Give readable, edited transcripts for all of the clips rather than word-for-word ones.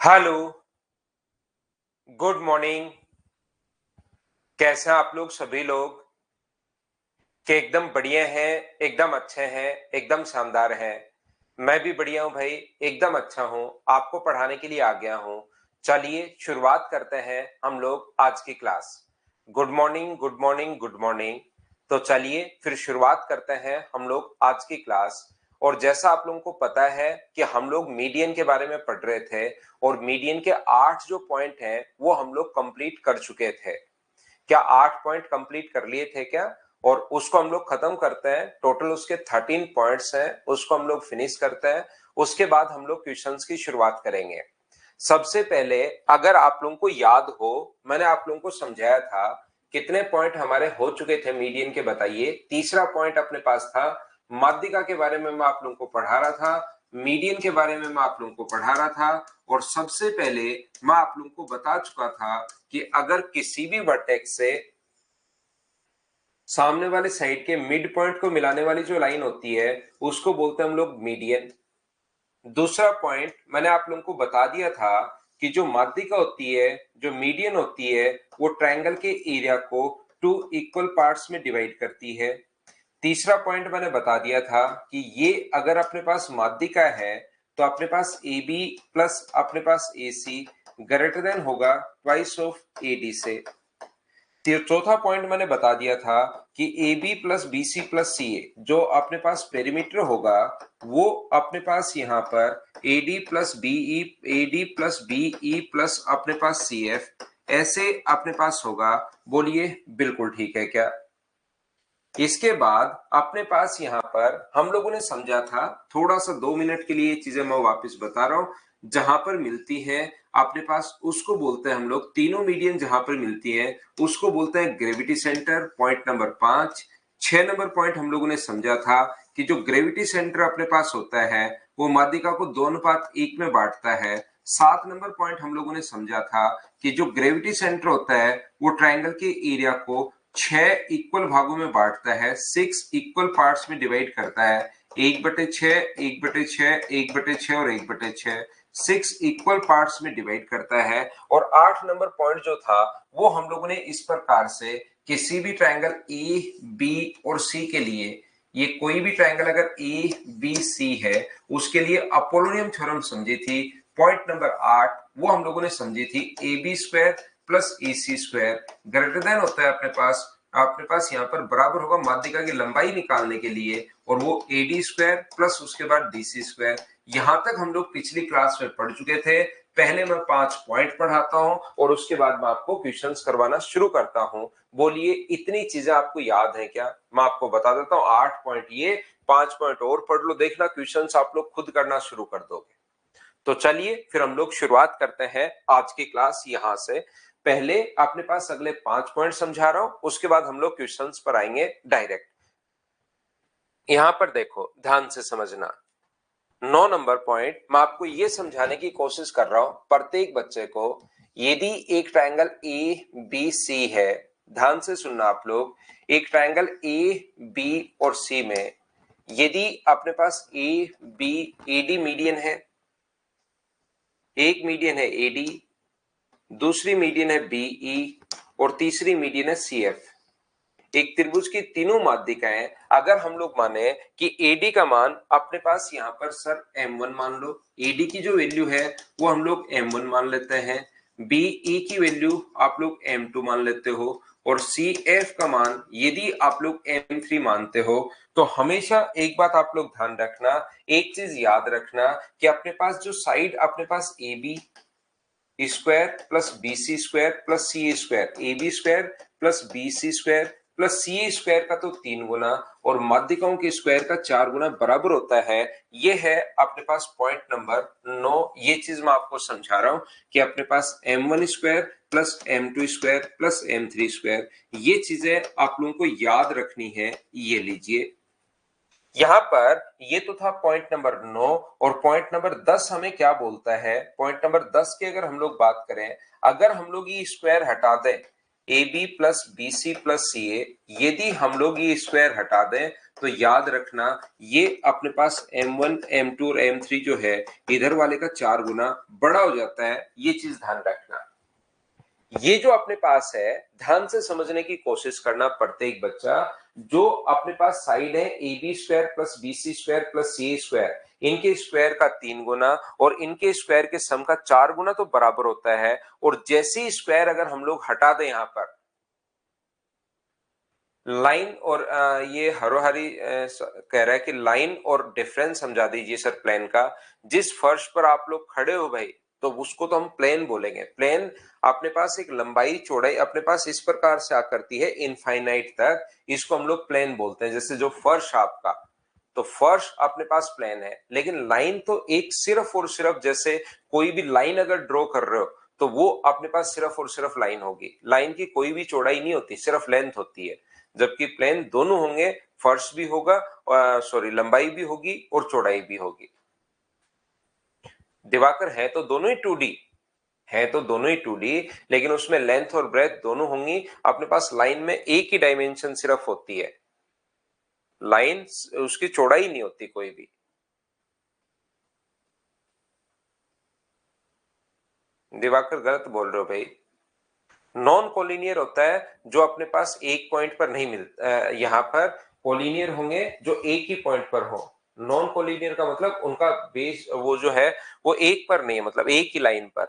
Hello, good morning. कैसे हैं आप लोग सभी लोग? कि एकदम बढ़िया हैं, एकदम अच्छे हैं, एकदम शानदार हैं। मैं भी बढ़िया हूँ भाई, एकदम अच्छा हूँ। आपको पढ़ाने के लिए आ गया हूँ। चलिए शुरुआत करते हैं हम लोग आज की class. Good morning, good morning, good morning. तो चलिए फिर शुरुआत करते हैं हम लोग आज की क्लास। और जैसा आप लोगों को पता है कि हम लोग मीडियन के बारे में पढ़ रहे थे और मीडियन के 8 जो पॉइंट हैं वो हम लोग कंप्लीट कर चुके थे। क्या 8 पॉइंट कंप्लीट कर लिए थे क्या? और उसको हम लोग खत्म करते हैं। टोटल उसके 13 पॉइंट्स हैं, उसको हम लोग फिनिश करते हैं। उसके बाद हम लोग क्वेश्चंस की शुरुआत करेंगे। सबसे पहले अगर आप लोगों को याद हो, मैंने आप लोगों को समझाया था कितने पॉइंट हमारे हो चुके थे मीडियन के, बताइए। तीसरा पॉइंट अपने पास था। माध्यिका के बारे में मैं आप लोगों को पढ़ा रहा था, मीडियन के बारे में मैं आप लोगों को पढ़ा रहा था। और सबसे पहले मैं आप लोगों को बता चुका था कि अगर किसी भी वर्टेक्स से सामने वाले साइड के मिड पॉइंट को मिलाने वाली जो लाइन होती है उसको बोलते हैं हम लोग मीडियन। दूसरा पॉइंट मैंने आप लोगों को बता दिया था कि जो माध्यिका होती है, जो मीडियन होती है, वो ट्रायंगल के एरिया को 2 इक्वल पार्ट्स में डिवाइड करती है। तीसरा पॉइंट मैंने बता दिया था कि ये अगर अपने पास माध्यिका है तो अपने पास ए बी प्लस अपने पास ए सी ग्रेटर देन होगा ट्वाइस ऑफ ए डी से। चौथा पॉइंट मैंने बता दिया था कि A B plus B C plus C A जो अपने पास पेरीमीटर होगा वो अपने पास यहाँ पर A D plus B E, A D plus B E plus अपने पास सी एफ ऐसे अपने पास होगा। बोलिए बिल्कुल ठीक है क्या? इसके बाद अपने पास यहाँ पर हम लोगों ने समझा था, थोड़ा सा 2 मिनट के लिए ये चीजें मैं वापस बता रहा हूं। जहां पर मिलती है अपने पास उसको बोलते हैं हम लोग, तीनों मीडियन जहां पर मिलती है उसको बोलते हैं gravity centre. Point number 5। 6 number point हम लोगों ने समझा था कि जो ग्रेविटी सेंटर अपने पास होता है वो माध्यिका को 2:1 में बांटता है। 7 नंबर पॉइंट हम लोगों ने समझा था कि जो ग्रेविटी सेंटर होता है वो ट्रायंगल के एरिया को 6 इक्वल भागों में बांटता है, 6 इक्वल पार्ट्स में डिवाइड करता है। 1/6, 1/6, 1/6 और 1/6, 6 इक्वल पार्ट्स में डिवाइड करता है। और 8 नंबर पॉइंट जो था वो हम लोगों ने इस प्रकार से, किसी भी ट्रायंगल ए बी और सी के लिए, ये कोई भी ट्रायंगल अगर ए बी सी है उसके लिए अपोलोनियम थ्योरम समझी थी। पॉइंट नंबर 8 वो हम लोगों ने समझी थी A B square plus A C square greater than होता है अपने पास यहाँ पर बराबर होगा माध्यिका की लंबाई निकालने के लिए, और वो ए डी स्क्वायर प्लस उसके बाद डी सी स्क्वायर। यहां तक हम लोग पिछली क्लास में पढ़ चुके थे। पहले मैं 5 पॉइंट पढ़ाता हूं और उसके बाद मैं आपको क्वेश्चंस करवाना शुरू करता हूं। बोलिए इतनी चीजें आपको याद है क्या? मैं आपको बता देता हूं, 8 पॉइंट ये, 5 पॉइंट और पढ़ लो, देखना क्वेश्चंस आप लोग खुद करना शुरू कर दोगे। तो चलिए फिर हम लोग शुरुआत करते हैं आज की क्लास यहां से। पहले अपने पास अगले 5 पॉइंट समझा रहा हूं, उसके बाद हम लोग क्वेश्चंस पर आएंगे डायरेक्ट। यहां पर देखो, ध्यान से समझना। 9 नंबर पॉइंट मैं आपको ये समझाने की कोशिश कर रहा हूं प्रत्येक बच्चे को। यदि एक ट्रायंगल ए बी सी है, ध्यान से सुनना आप लोग, एक ट्रायंगल ए बी और सी में यदि अपने पास A B A D median है, एक मीडियन है ए डी, दूसरी मीडियन है बीई और तीसरी मीडियन है सी एफ। एक त्रिभुज की तीनों माध्यिकाएं, अगर हम लोग माने कि एडी का मान अपने पास यहाँ पर सर m1 मान लो, एडी की जो वैल्यू है वो हम लोग m1 मान लेते हैं, बीई की वैल्यू आप लोग m2 मान लेते हो, और सी एफ का मान यदि आप लोग m3 मानते हो। तो हमेशा एक बात आप लोग ध्यान रखना, एक चीज याद रखना कि अपने पास जो साइड अपने पास A B square plus B C square plus C square, A B square plus B C square plus C square का तो 3 गुना और माध्यिकाओं के स्क्वायर का 4 गुना बराबर होता है। ये है अपने पास पॉइंट नंबर 9। ये चीज मैं आपको समझा रहा हूं कि अपने पास m1 square plus m2 square plus m3 square, ये चीजें आप लोगों को याद रखनी है। ये लीजिए, यहां पर ये तो था पॉइंट नंबर 9। और पॉइंट नंबर 10 हमें क्या बोलता है? पॉइंट नंबर 10 की अगर हम लोग बात करें, अगर हम लोग ये स्क्वायर हटा दें, A B plus B C plus C A, यदि हम लोग ये स्क्वायर हटा दें तो याद रखना ये अपने पास m1 m2 और m3 जो है इधर वाले का 4 गुना बड़ा हो जाता है। ये चीज ध्यान रखना। ये जो अपने पास है ध्यान से समझने की कोशिश करना प्रत्येक बच्चा। जो अपने पास साइड है A B square plus B C square plus C square, इनके स्क्वायर का 3 गुना और इनके स्क्वायर के सम का 4 गुना तो बराबर होता है। और जैसे ही स्क्वायर अगर हम लोग हटा दें यहां पर लाइन और ये हरोहरी कह रहा है कि लाइन और डिफरेंस समझा दीजिए सर प्लेन का। जिस फर्श पर आप लोग खड़े हो भाई तो उसको तो हम प्लेन बोलेंगे। प्लेन अपने पास एक लंबाई चौड़ाई अपने पास इस प्रकार से आ करती है इनफाइनाइट तक, इसको हम लोग प्लेन बोलते हैं। जैसे जो फर्श आपका, तो फर्श अपने पास प्लेन है, लेकिन लाइन तो एक सिर्फ और सिर्फ, जैसे कोई भी लाइन अगर ड्रॉ कर रहे हो तो वो अपने पास सिर्फ और सिर्फ लाइन होगी। लाइन की कोई भी चौड़ाई नहीं होती, सिर्फ लेंथ होती है। जबकि प्लेन दोनों होंगे, फर्श भी होगा, सॉरी लंबाई भी होगी और चौड़ाई भी होगी। दिवाकर है तो दोनों ही 2D, है तो दोनों ही 2D, लेकिन उसमें लेंथ और ब्रेथ दोनों होंगी। अपने पास लाइन में एक ही डायमेंशन सिर्फ होती है, लाइन उसकी चौड़ाई नहीं होती कोई भी। दिवाकर गलत बोल रहे हो भाई। नॉन कोलिनियर होता है जो अपने पास एक पॉइंट पर नहीं मिलता। यहां पर कोलिनियर होंगे जो एक ही पॉइंट पर हो। नॉन कोलिनियर का मतलब उनका बेस वो जो है वो एक पर नहीं है, मतलब एक ही लाइन पर।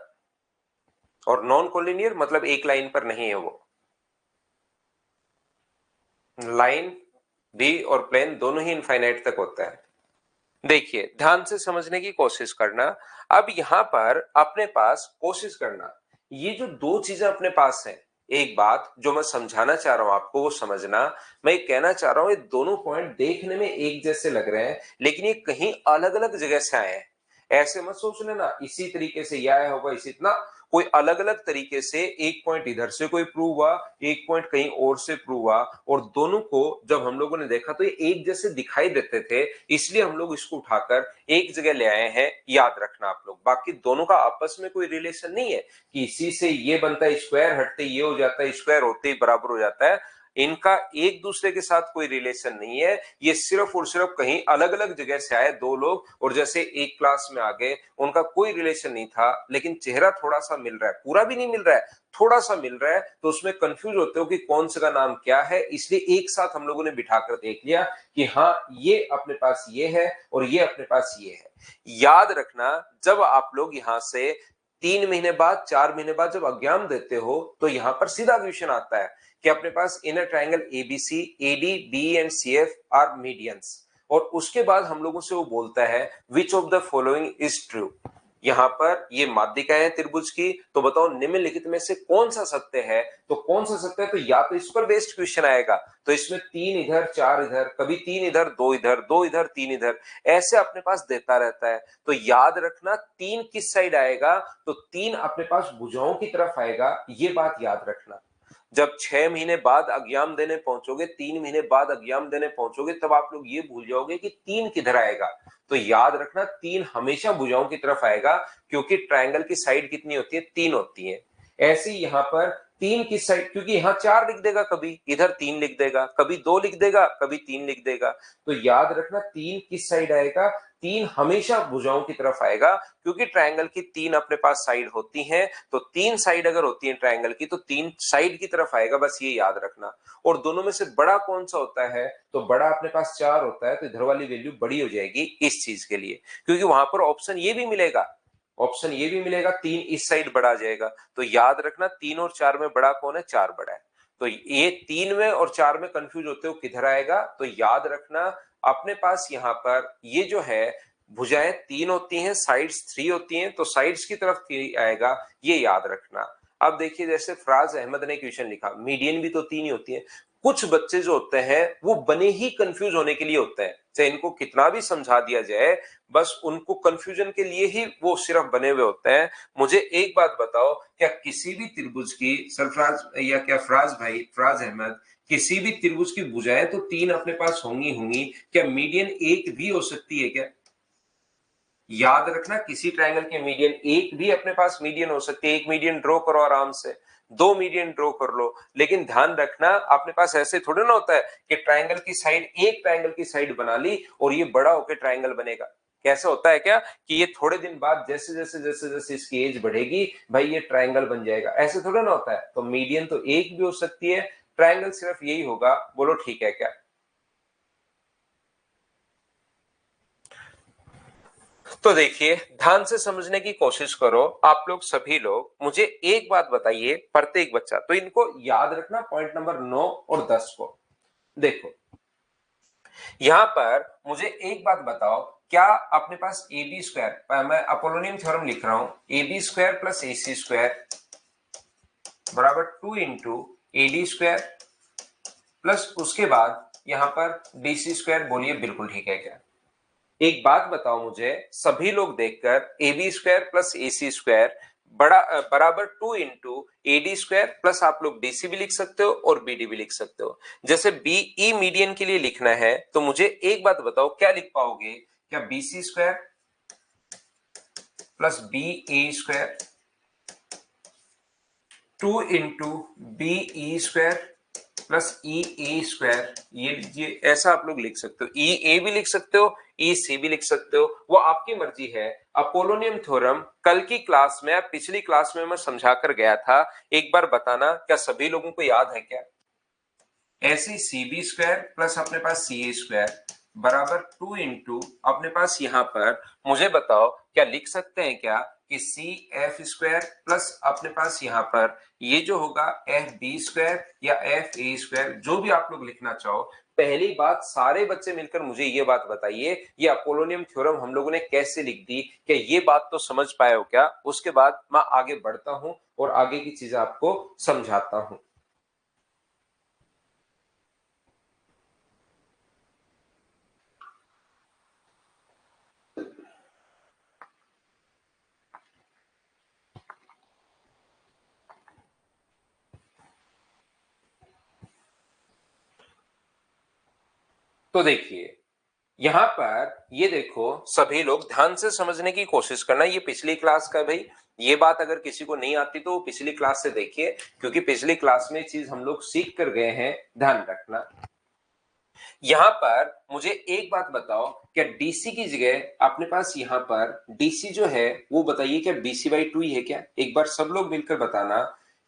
और नॉन कोलिनियर मतलब एक लाइन पर नहीं है वो। लाइन भी और प्लेन दोनों ही इनफाइनाइट तक होता है। देखिए ध्यान से समझने की कोशिश करना। अब यहां पर अपने पास कोशिश करना, ये जो दो चीजें अपने पास हैं, एक बात जो मैं समझाना चाह रहा हूं आपको वो समझना। मैं ये कहना चाह रहा हूं ये दोनों पॉइंट देखने में एक जैसे लग रहे हैं, लेकिन ये कहीं अलग अलग जगह से आए हैं। ऐसे मत सोच लेना इसी तरीके से यह आया होगा इसी इतना, कोई अलग अलग तरीके से एक पॉइंट इधर से कोई प्रूव हुआ, एक पॉइंट कहीं और से प्रूव हुआ, और दोनों को जब हम लोगों ने देखा तो ये एक जैसे दिखाई देते थे, इसलिए हम लोग इसको उठाकर एक जगह ले आए हैं। याद रखना आप लोग, बाकी दोनों का आपस में कोई रिलेशन नहीं है कि इसी से ये बनता है स्क्वायर, हटते ये हो जाता है स्क्वायर, होते ही बराबर हो जाता है। इनका एक दूसरे के साथ कोई रिलेशन नहीं है। ये सिर्फ और सिर्फ कहीं अलग अलग जगह से आए दो लोग, और जैसे एक क्लास में आ गए, उनका कोई रिलेशन नहीं था, लेकिन चेहरा थोड़ा सा मिल रहा है, पूरा भी नहीं मिल रहा है, थोड़ा सा मिल रहा है, तो उसमें कंफ्यूज होते हो कि कौन से का नाम क्या है। इसलिए एक साथ हम लोगों ने बिठाकर देख लिया कि हाँ ये अपने पास ये है और ये अपने पास ये है। याद रखना जब आप लोग यहां से 3 महीने बाद 4 महीने बाद जब एग्जाम देते हो तो यहां पर सीधा क्वेश्चन आता है कि अपने पास inner triangle ABC, AD, B and C F R medians, और उसके बाद हम लोगों से वो बोलता है which of the following is true. यहां पर ये माध्यिकाएं हैं त्रिभुज की, तो बताओ निम्नलिखित में से कौन सा सत्य है। तो कौन सा सत्य है, तो या तो इस पर बेस्ड क्वेश्चन आएगा, तो इसमें 3 इधर 4 इधर, कभी 3 इधर 2 इधर, 2 इधर 3 इधर, ऐसे अपने पास देता रहता है। तो याद रखना 3 किस साइड आएगा, तो 3 अपने पास भुजाओं की तरफ आएगा, ये बात याद रखना। जब 6 महीने बाद एग्जाम देने पहुंचोगे, 3 महीने बाद एग्जाम देने पहुंचोगे, तब आप लोग ये भूल जाओगे कि 3 किधर आएगा। तो याद रखना 3 हमेशा भुजाओं की तरफ आएगा, क्योंकि ट्रायंगल की साइड कितनी होती है, 3 होती है। ऐसे ही यहां पर 3 की साइड, क्योंकि यहां 4 लिख देगा, कभी इधर 3 लिख देगा, कभी 2 लिख देगा, कभी 3 लिख देगा। तो याद रखना 3 किस साइड आएगा, 3 हमेशा भुजाओं की तरफ आएगा, क्योंकि ट्रायंगल की 3 अपने पास साइड होती हैं। तो 3 साइड अगर होती है ट्रायंगल की तो 3 साइड की तरफ आएगा, बस ये याद रखना। और दोनों में से बड़ा कौन सा होता है, तो बड़ा अपने पास 4 होता है, तो इधर वाली वैल्यू बड़ी हो जाएगी इस चीज के लिए, क्योंकि वहां पर ऑप्शन ये भी मिलेगा, ऑप्शन ये भी मिलेगा 3 इस साइड बड़ा आ जाएगा। तो याद रखना 3 और 4 में बड़ा कौन है, 4 बड़ा है। तो ये 3 में और 4 में कंफ्यूज होते हो किधर आएगा, तो याद रखना अपने पास यहां पर ये जो है भुजाएं 3 होती हैं, साइड्स 3 होती हैं, तो साइड्स की तरफ 3 आएगा, ये याद रखना। अब देखिए जैसे फराज अहमद ने क्वेश्चन लिखा, मीडियन भी तो 3 ही होती है। कुछ बच्चे जो होते हैं वो बने ही कंफ्यूज होने के लिए होते हैं, चाहे इनको कितना भी समझा दिया जाए, बस उनको कंफ्यूजन के लिए ही वो सिर्फ बने हुए होते हैं। मुझे एक बात बताओ, क्या किसी भी त्रिभुज की, सरफराज या क्या फराज भाई, फराज अहमद, किसी भी त्रिभुज की भुजाएं तो 3 अपने पास होंगी होंगी, क्या मीडियन एक भी हो सकती है क्या? याद रखना किसी ट्रायंगल के मीडियन एक भी अपने पास मीडियन हो सकती है। एक मीडियन ड्रॉ करो आराम से, दो मीडियन ड्रॉ कर लो। लेकिन ध्यान रखना अपने पास ऐसे थोड़े ना होता है कि ट्रायंगल की साइड, एक ट्रायंगल की साइड बना ली और ये बड़ा होकर ट्रायंगल बनेगा। कैसा होता है क्या कि ये थोड़े दिन बाद जैसे जैसे जैसे जैसे इसकी एज बढ़ेगी भाई ये ट्रायंगल बन जाएगा, ऐसे थोड़ा ना होता है। तो मीडियन तो एक भी हो सकती है, ट्रायंगल सिर्फ यही होगा। बोलो ठीक है क्या? तो देखिए ध्यान से समझने की कोशिश करो आप लोग, सभी लोग मुझे एक बात बताइए, प्रत्येक बच्चा, तो इनको याद रखना पॉइंट नंबर 9 और 10 को। देखो यहां पर मुझे एक बात बताओ, क्या अपने पास ए बी स्क्वायर, मैं अपोलोनियम थ्योरम लिख रहा हूं, A B square plus A C square बराबर 2 into A D square plus उसके बाद यहां पर डी सी स्क्वायर, बोलिए बिल्कुल ठीक है क्या? एक बात बताओ मुझे सभी लोग देखकर, A B square plus A C square बराबर 2 into A D square plus आप लोग डी सी भी लिख सकते हो और बी डी भी लिख सकते हो। जैसे बी ई मीडियन के लिए लिखना है तो मुझे एक बात बताओ क्या लिख पाओगे? क्या B C square plus B A square 2 into B E square plus E A square, ये लीजिए, ऐसा आप लोग लिख सकते हो। ई ए भी लिख सकते हो, ई सी भी लिख सकते हो, वो आपकी मर्जी है। अपोलोनियम थ्योरम कल की क्लास में, पिछली क्लास में मैं समझा कर गया था, एक बार बताना क्या सभी लोगों को याद है क्या? ऐसे सी बी स्क्वायर प्लस अपने पास सी ए स्क्वायर बराबर 2 इंटू अपने पास यहां पर, मुझे बताओ क्या लिख सकते हैं क्या कि सी एफ स्क्वायर प्लस अपने पास यहां पर ये जो होगा एफ बी स्क्वायर या एफ ए स्क्वायर, जो भी आप लोग लिखना चाहो। पहली बात सारे बच्चे मिलकर मुझे ये बात बताइए, ये अपोलोनियम थ्योरम हम लोगों ने कैसे लिख दी? क्या ये बात तो समझ पाए हो क्या? उसके बाद मैं आगे बढ़ता हूं और आगे की चीजें आपको समझाता हूं। तो देखिए यहां पर ये देखो, सभी लोग ध्यान से समझने की कोशिश करना, ये पिछली क्लास का भाई, ये बात अगर किसी को नहीं आती तो पिछली क्लास से देखिए, क्योंकि पिछली क्लास में चीज हम लोग सीख कर गए हैं, ध्यान रखना। यहां पर मुझे एक बात बताओ, क्या डीसी की जगह अपने पास यहां पर डीसी जो है वो बताइए क्या बीसी बाई 2 ही है क्या? एक बार सब लोग मिलकर बताना,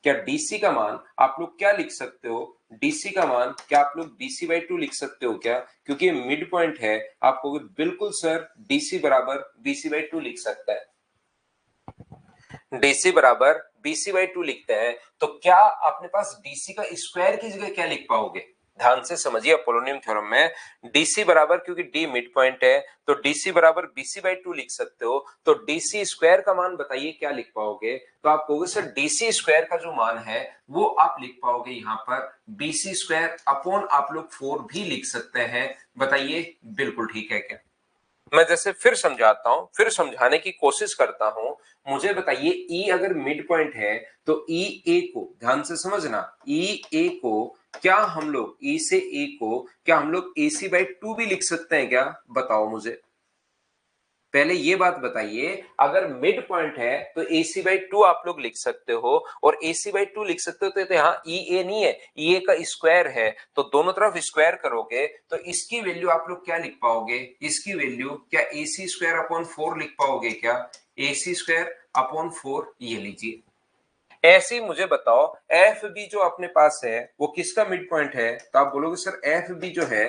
क्या डीसी का मान आप लोग क्या लिख सकते हो? डीसी का मान क्या आप लोग बीसी बाई 2 लिख सकते हो क्या? क्योंकि ये मिड पॉइंट है, आपको बिल्कुल सर डीसी बराबर बीसी बाई 2 लिख सकता है। डीसी बराबर बीसी बाई 2 लिखते हैं तो क्या अपने पास डीसी का स्क्वायर की जगह क्या लिख पाओगे? ध्यान से समझिए, अपोलोनियम थ्योरम में डीसी बराबर, क्योंकि डी मिड पॉइंट है तो डीसी बराबर बीसी बाई 2 लिख सकते हो। तो डीसी स्क्वायर का मान बताइए क्या लिख पाओगे? तो आप कहोगे सर डीसी स्क्वायर का जो मान है वो आप लिख पाओगे यहां पर बीसी स्क्वायर अपॉन आप लोग 4 भी लिख सकते हैं। बताइए बिल्कुल ठीक है क्या? मैं जैसे फिर समझाता हूं, फिर समझाने की कोशिश करता हूं। मुझे बताइए ई अगर मिड पॉइंट है तो ई ए को, ध्यान से समझना, ई ए को क्या हम लोग, ई से ए को क्या हम लोग ए सी बाई 2 भी लिख सकते हैं क्या? बताओ मुझे, पहले ये बात बताइए, अगर मिड पॉइंट है तो ए सी बाई 2 आप लोग लिख सकते हो, और ए सी बाई 2 लिख सकते हो तो यहाँ ई ए नहीं है, ई ए का स्क्वायर है, तो दोनों तरफ स्क्वायर करोगे तो इसकी वैल्यू आप लोग क्या लिख पाओगे? इसकी वैल्यू क्या ए सी स्क्वायर अपॉन 4 लिख पाओगे क्या? ए सी स्क्वायर अपॉन 4, ये लीजिए। ऐसे ही मुझे बताओ एफ बी जो अपने पास है वो किसका मिड पॉइंट है? तो आप बोलोगे सर एफ बी जो है,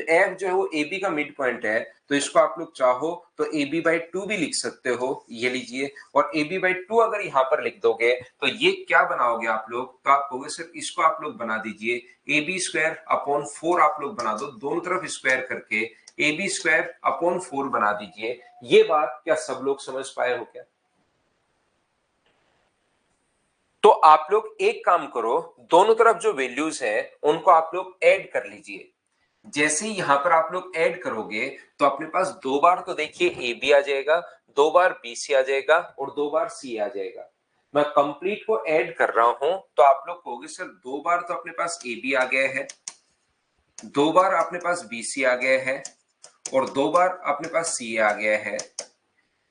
एफ जो है वो ए बी का मिड पॉइंट है, तो इसको आप लोग चाहो तो ए बी बाई 2 भी लिख सकते हो, ये लीजिए। और ए बी बाई 2 अगर यहां पर लिख दोगे तो ये क्या बनाओगे आप लोग? तो आप कहोगे सर इसको आप लोग बना दीजिए ए बी स्क्वायर अपॉन 4, आप लोग बना दो, दोनों तरफ स्क्वायर करके ए बी स्क्वायर अपॉन 4 बना दीजिए। ये बात क्या सब लोग समझ पाए हो क्या? तो आप लोग एक काम करो, दोनों तरफ जो वैल्यूज है उनको आप लोग ऐड कर लीजिए। जैसे ही यहां पर आप लोग ऐड करोगे तो अपने पास दो बार तो देखिए ए बी आ जाएगा, दो बार बी सी आ जाएगा और दो बार सी आ जाएगा। मैं कंप्लीट को ऐड कर रहा हूं तो आप लोग कहोगे सर दो बार तो अपने पास ए बी आ गया है, दो बार अपने पास बी सी आ गया है और दो बार अपने पास सी आ गया है।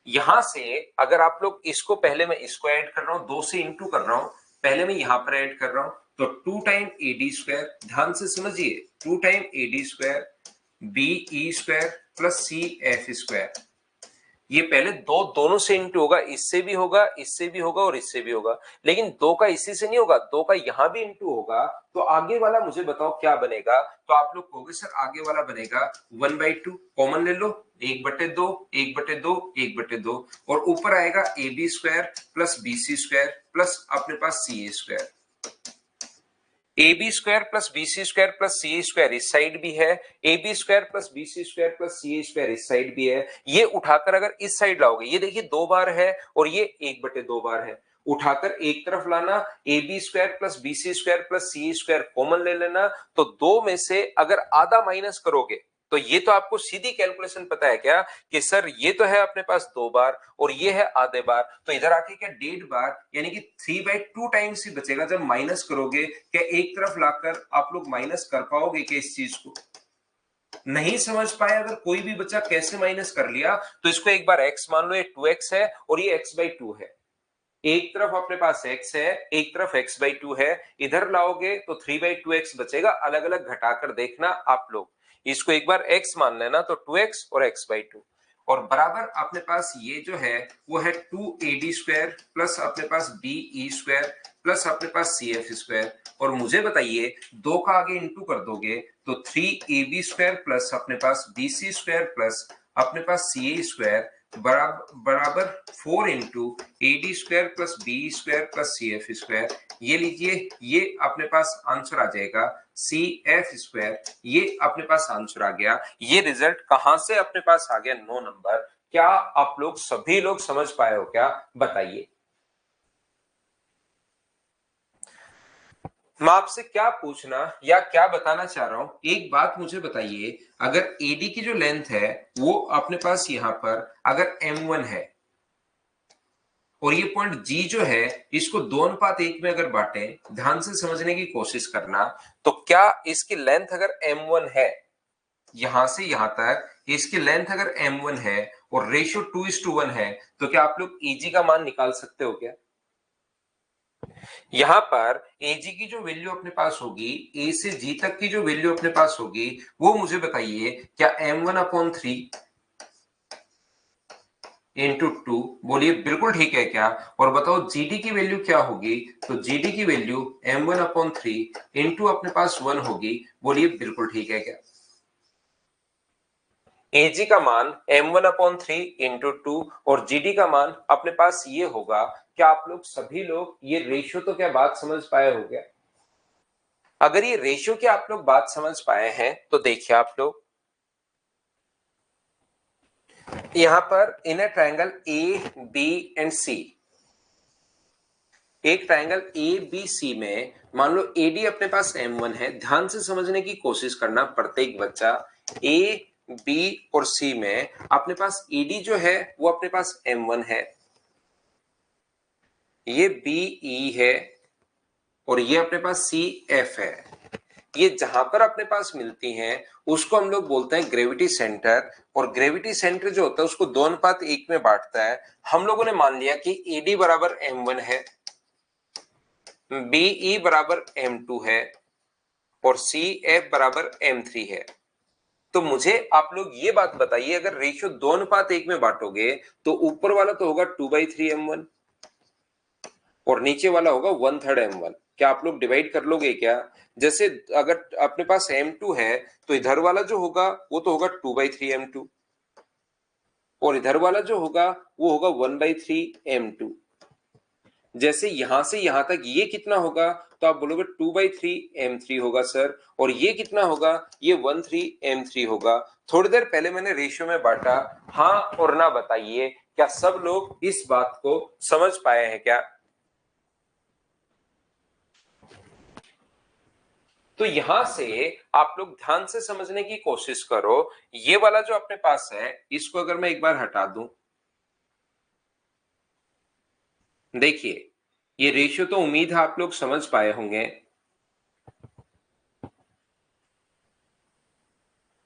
यहां से अगर आप लोग इसको, पहले मैं इसको ऐड कर रहा हूं, दो से इंटू कर रहा हूं, पहले मैं यहां पर ऐड कर रहा हूं, तो 2 टाइम ए डी स्क्वायर, ध्यान से समझिए, 2 time A D square B E square plus C F square. ये पहले दो दोनों से इंटू होगा, इससे भी होगा, इससे भी होगा और इससे भी होगा, लेकिन दो का इसी से नहीं होगा, दो का यहां भी इंटू होगा, तो आगे वाला मुझे बताओ क्या बनेगा। तो आप लोग कहोगे सर आगे वाला बनेगा 1/2, कॉमन ले लो, 1/2, 1/2, 1/2, और ऊपर आएगा A B square plus B C square plus अपने पास C A square. A B square plus B C square plus C A square इस साइड भी है, A B square plus B C square plus C A square इस side भी है। ये उठाकर अगर इस साइड लाओगे, ये देखिए 2 बार है और ये 1/2 बार है, उठाकर एक तरफ लाना, A B square plus B C square plus C A square common ले लेना, तो दो में से अगर आधा माइनस करोगे, तो ये तो आपको सीधी कैलकुलेशन पता है क्या कि सर ये तो है अपने पास 2 बार और ये है आधे बार, तो इधर आके क्या 1.5 बार यानी कि 3/2 टाइम्स ही बचेगा जब माइनस करोगे। क्या एक तरफ लाकर आप लोग माइनस कर पाओगे क्या इस चीज को? नहीं समझ पाए अगर कोई भी बच्चा कैसे माइनस कर लिया, तो इसको एक बार x मान लो, ये 2x है और ये x/2 है। एक तरफ अपने पास x है, एक तरफ x/2 है, इधर लाओगे तो 3/2x बचेगा, अलग अलग घटाकर देखना आप लोग, इसको एक बार x मान लेना, तो 2x और x/2, और बराबर अपने पास ये जो है वो है 2ad स्क्वायर प्लस अपने पास be स्क्वायर प्लस अपने पास cf स्क्वायर। और मुझे बताइए दो का आगे इंटू कर दोगे तो 3ab स्क्वायर प्लस अपने पास bc स्क्वायर प्लस अपने पास ca स्क्वायर बराबर 4 into A D square plus B square plus C F square. ये लीजिए, ये अपने पास आंसर आ जाएगा सी एफ स्क्वायर, ये अपने पास आंसर आ गया। ये रिजल्ट कहां से अपने पास आ गया? 9 नंबर। क्या आप लोग सभी लोग समझ पाए हो क्या? बताइए। मैं आपसे क्या पूछना या क्या बताना चाह रहा हूं, एक बात मुझे बताइए, अगर एडी की जो लेंथ है वो अपने पास यहां पर अगर m1 है और ये पॉइंट जी जो है इसको 2:1 में अगर बांटे, ध्यान से समझने की कोशिश करना, तो क्या इसकी लेंथ अगर m1 है, यहां से यहां तक इसकी लेंथ अगर m1 है और रेशियो 2:1 है, तो क्या आप लोग एजी का मान निकाल सकते हो क्या? यहां पर एजी की जो वैल्यू अपने पास होगी, ए से जी तक की जो वैल्यू अपने पास होगी, वो मुझे बताइए, क्या m1/3 इंटू 2, बोलिए बिल्कुल ठीक है क्या? और बताओ जीडी की वैल्यू क्या होगी? तो जीडी की वैल्यू m1/3 इंटू अपने पास 1 होगी, बोलिए बिल्कुल ठीक है क्या? एजी का मान m1/3 इंटू 2 और जीडी का मान अपने पास ये होगा। क्या आप लोग सभी लोग ये रेशियो तो क्या बात समझ पाए हो क्या? अगर ये रेशियो की आप लोग बात समझ पाए हैं तो देखिए आप लोग, यहां पर in a triangle A B and C, एक ट्रायंगल ए बी सी में मान लो एडी अपने पास m1 है, ध्यान से समझने की कोशिश करना प्रत्येक बच्चा, ए बी और सी में अपने पास एडी जो है वो अपने पास m1 है, ये बी ई है और ये अपने पास सी एफ है। ये जहां पर अपने पास मिलती हैं उसको हम लोग बोलते हैं ग्रेविटी सेंटर, और ग्रेविटी सेंटर जो होता है उसको 2:1 में बांटता है। हम लोगों ने मान लिया कि एडी बराबर m1 है, बीई बराबर m2 है और सी एफ बराबर m3 है। तो मुझे आप लोग ये बात बताइए, अगर रेशियो 2:1 में बांटोगे तो ऊपर वाला तो होगा 2/3 m1 और नीचे वाला होगा 1/3 m1। क्या आप लोग डिवाइड कर लोगे क्या? जैसे अगर अपने पास m2 है तो इधर वाला जो होगा वो तो होगा 2/3 m2 और इधर वाला जो होगा वो होगा 1/3 m2। जैसे यहां से यहां तक ये कितना होगा, तो आप बोलोगे 2/3 m3 होगा सर, और ये कितना होगा, ये 1/3 m3 होगा। थोड़ी देर पहले मैंने रेशियो में बांटा, हाँ और ना बताइए, क्या सब लोग इस बात को समझ पाए हैं क्या? तो यहां से आप लोग ध्यान से समझने की कोशिश करो, ये वाला जो अपने पास है इसको अगर मैं एक बार हटा दूं, देखिए ये रेशियो तो उम्मीद है आप लोग समझ पाए होंगे।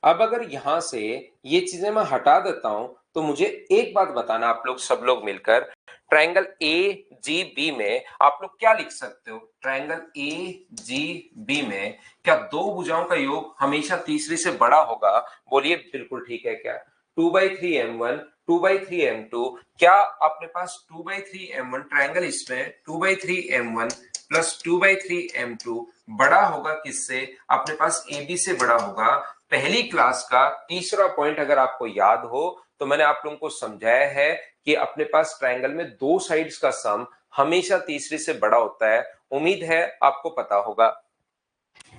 अब अगर यहां से ये चीजें मैं हटा देता हूं, तो मुझे एक बात बताना आप लोग सब लोग मिलकर, ट्रायंगल ए जी बी में आप लोग क्या लिख सकते हो? ट्रायंगल ए जी बी में क्या दो भुजाओं का योग हमेशा तीसरी से बड़ा होगा? बोलिए बिल्कुल ठीक है क्या? 2/3m1 2/3m2, क्या अपने पास 2/3m1 ट्रायंगल इसमें 2/3m1 प्लस 2/3m2 बड़ा होगा किससे? अपने पास AB से बड़ा होगा। पहली क्लास का तीसरा पॉइंट अगर आपको याद हो तो मैंने आप लोगों को समझाया है कि अपने पास ट्रायंगल में दो साइड्स का सम हमेशा तीसरी से बड़ा होता है। उम्मीद है आपको पता होगा।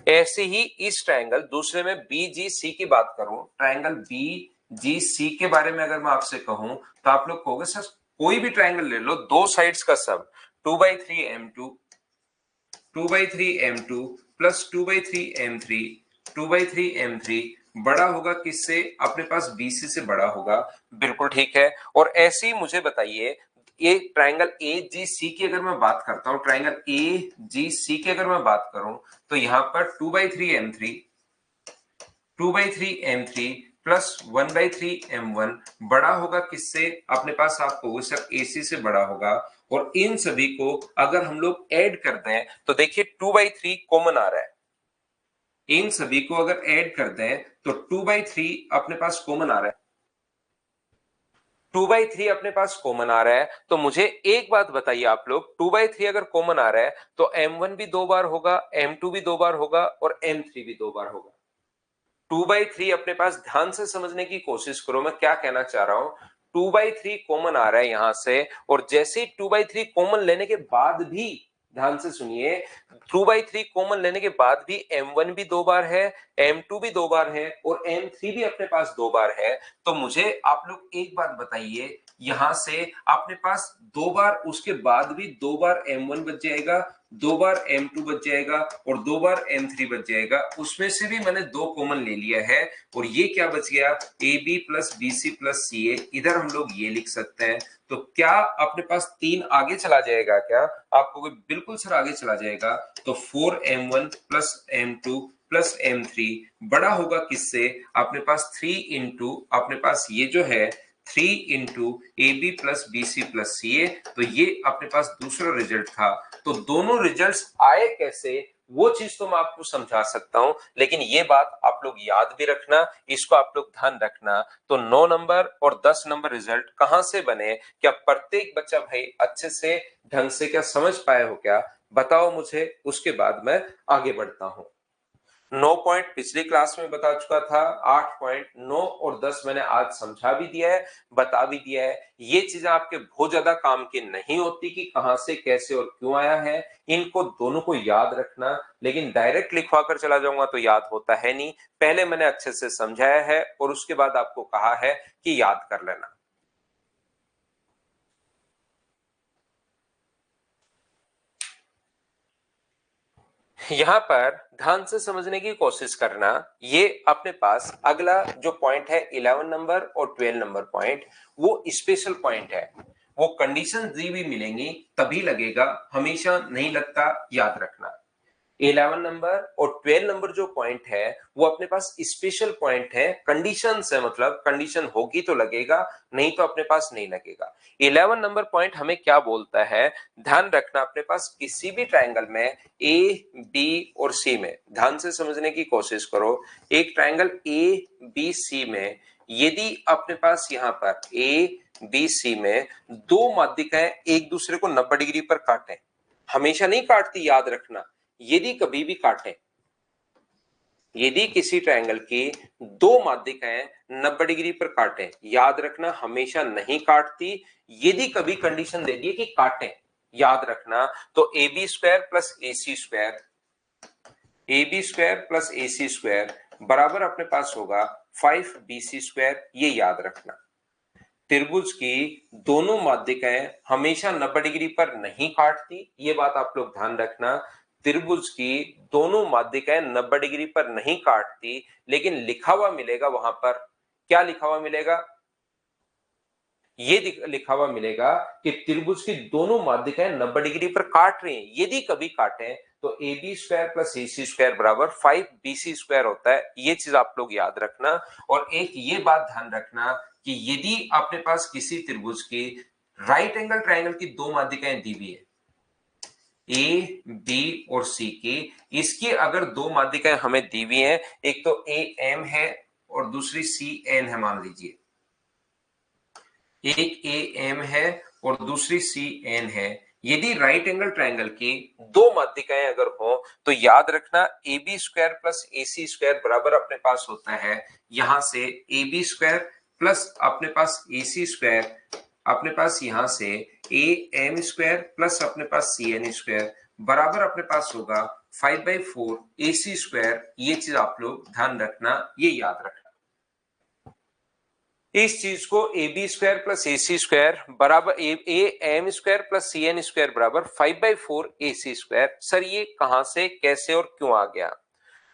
ऐसे ही इस ट्रायंगल दूसरे में BGC की बात करूं, ट्रायंगल BGC के बारे में अगर मैं आपसे कहूं तो आप लोग कहोगे सर कोई भी ट्रायंगल ले लो, दो साइड्स का सम 2/3m2 प्लस 2/3m3 2/3m3 बड़ा होगा किससे? अपने पास BC से बड़ा होगा। बिल्कुल ठीक है। और ऐसे ही मुझे बताइए, ये ट्रायंगल AGC की अगर मैं बात करता हूं, ट्रायंगल AGC की अगर मैं बात करूं तो यहां पर 2/3m3 प्लस 1/3m1 बड़ा होगा किससे? अपने पास आपको सर AC से बड़ा होगा। और इन सभी को अगर हम लोग ऐड करते हैं तो देखिए 2/3 कॉमन आ रहा है। इन सभी को अगर ऐड करते हैं तो 2/3 अपने पास कॉमन आ रहा है। 2/3 अपने पास कॉमन आ रहा है तो मुझे एक बात बताइए आप लोग, 2/3 अगर कॉमन आ रहा है तो m1 भी दो बार होगा, m2 भी दो बार होगा और m3 भी दो बार होगा। 2/3 अपने पास, ध्यान से समझने की कोशिश करो मैं क्या कहना चाह रहा हूं। 2/3 कॉमन आ रहा है यहां से, और जैसे ही 2/3 कॉमन लेने के बाद भी, ध्यान से सुनिए, 2/3 कॉमन लेने के बाद भी m1 भी दो बार है, m2 भी दो बार है और m3 भी अपने पास दो बार है। तो मुझे आप लोग एक बात बताइए, यहां से अपने पास दो बार, उसके बाद भी दो बार m1 बच जाएगा, दो बार m2 बच जाएगा और दो बार m3 बच जाएगा। उसमें से भी मैंने दो कॉमन ले लिया है और ये क्या बच गया? AB plus BC plus CA। इधर हम लोग ये लिख सकते हैं। तो क्या अपने पास तीन आगे चला जाएगा क्या? आपको बिल्कुल सर आगे चला जाएगा। तो 4m1 plus m2 plus m3 बड़ा होगा किससे? अपने पास 3 इंटू अपने पास ये जो है 3 into AB plus BC plus CA। तो ये अपने पास दूसरा रिजल्ट था। तो दोनों रिजल्ट्स आए कैसे, वो चीज तो मैं आपको समझा सकता हूं, लेकिन ये बात आप लोग याद भी रखना, इसको आप लोग ध्यान रखना। तो 9 नंबर और 10 नंबर रिजल्ट कहां से बने? क्या प्रत्येक बच्चा भाई अच्छे से ढंग से क्या समझ पाए हो क्या? बताओ मुझे, उसके बाद मैं आगे बढ़ता हूं। 9 पॉइंट पिछली क्लास में बता चुका था, 8 पॉइंट 9 और 10 मैंने आज समझा भी दिया है, बता भी दिया है। ये चीजें आपके बहुत ज्यादा काम की नहीं होती कि कहां से कैसे और क्यों आया है, इनको दोनों को याद रखना। लेकिन डायरेक्ट लिखवा कर चला जाऊंगा तो याद होता है नहीं, पहले मैंने अच्छे से समझाया है और उसके बाद आपको कहा है कि याद कर लेना। यहां पर ध्यान से समझने की कोशिश करना। ये अपने पास अगला जो पॉइंट है 11 नंबर और 12 नंबर पॉइंट, वो स्पेशल पॉइंट है। वो कंडीशन दी भी मिलेंगी तभी लगेगा, हमेशा नहीं लगता, याद रखना। 11 नंबर और 12 नंबर जो पॉइंट है वो अपने पास स्पेशल पॉइंट है, कंडीशन है, मतलब कंडीशन होगी तो लगेगा, नहीं तो अपने पास नहीं लगेगा। 11 नंबर पॉइंट हमें क्या बोलता है, ध्यान रखना। अपने पास किसी भी ट्रायंगल में ए बी और सी में, ध्यान से समझने की कोशिश करो, एक ट्रायंगल ए बी सी में यदि अपने पास यहां पर ए बी सी में दो माध्यिकाएं एक दूसरे को 90 डिग्री पर काटें, हमेशा नहीं काटती, याद रखना, यदि कभी भी काटे, यदि किसी ट्रायंगल की दो माध्यिकाएं 90 डिग्री पर काटे, याद रखना हमेशा नहीं काटती, यदि कभी कंडीशन दे दी कि काटे, याद रखना। तो AB square plus AC square, AB square plus AC square बराबर अपने पास होगा 5BC स्क्वायर, ये याद रखना। त्रिभुज की दोनों माध्यिकाएं हमेशा 90 डिग्री पर नहीं काटती, ये बात आप लोग ध्यान रखना। त्रिभुज की दोनों माध्यिकाएं 90 डिग्री पर नहीं काटती, लेकिन लिखा हुआ मिलेगा वहां पर, क्या लिखा हुआ मिलेगा? ये लिखा हुआ मिलेगा कि त्रिभुज की दोनों माध्यिकाएं 90 डिग्री पर काट रही हैं, यदि कभी काटे तो AB square plus AC square बराबर 5BC स्क्वायर होता है, ये चीज आप लोग याद रखना। और एक ये बात ध्यान रखना कि यदि अपने पास किसी त्रिभुज की राइट एंगल ट्राइंगल की दो माध्यिकाएं दी हुई है, ए बी और सी की। इसकी अगर दो माध्यिकाएं हमें दी हुई हैं, एक तो ए एम है और दूसरी सी एन है, मान लीजिए एक ए एम है और दूसरी सी एन है। यदि राइट एंगल ट्राइंगल की दो माध्यिकाएं अगर हो तो याद रखना A B square plus A C square बराबर अपने पास होता है यहां से ए बी स्क्वायर प्लस अपने पास ए सी स्क्वायर, अपने पास यहां से ए एम स्क्वायर प्लस अपने पास सी एन स्क्वायर बराबर अपने पास होगा 5/4 ए सी स्क्वायर। ये चीज आप लोग ध्यान रखना, ये याद रखना। इस चीज को A B square plus A C square बराबर A M square plus C N square बराबर 5/4 ए सी स्क्वायर। सर ये कहां से, कैसे और क्यों आ गया?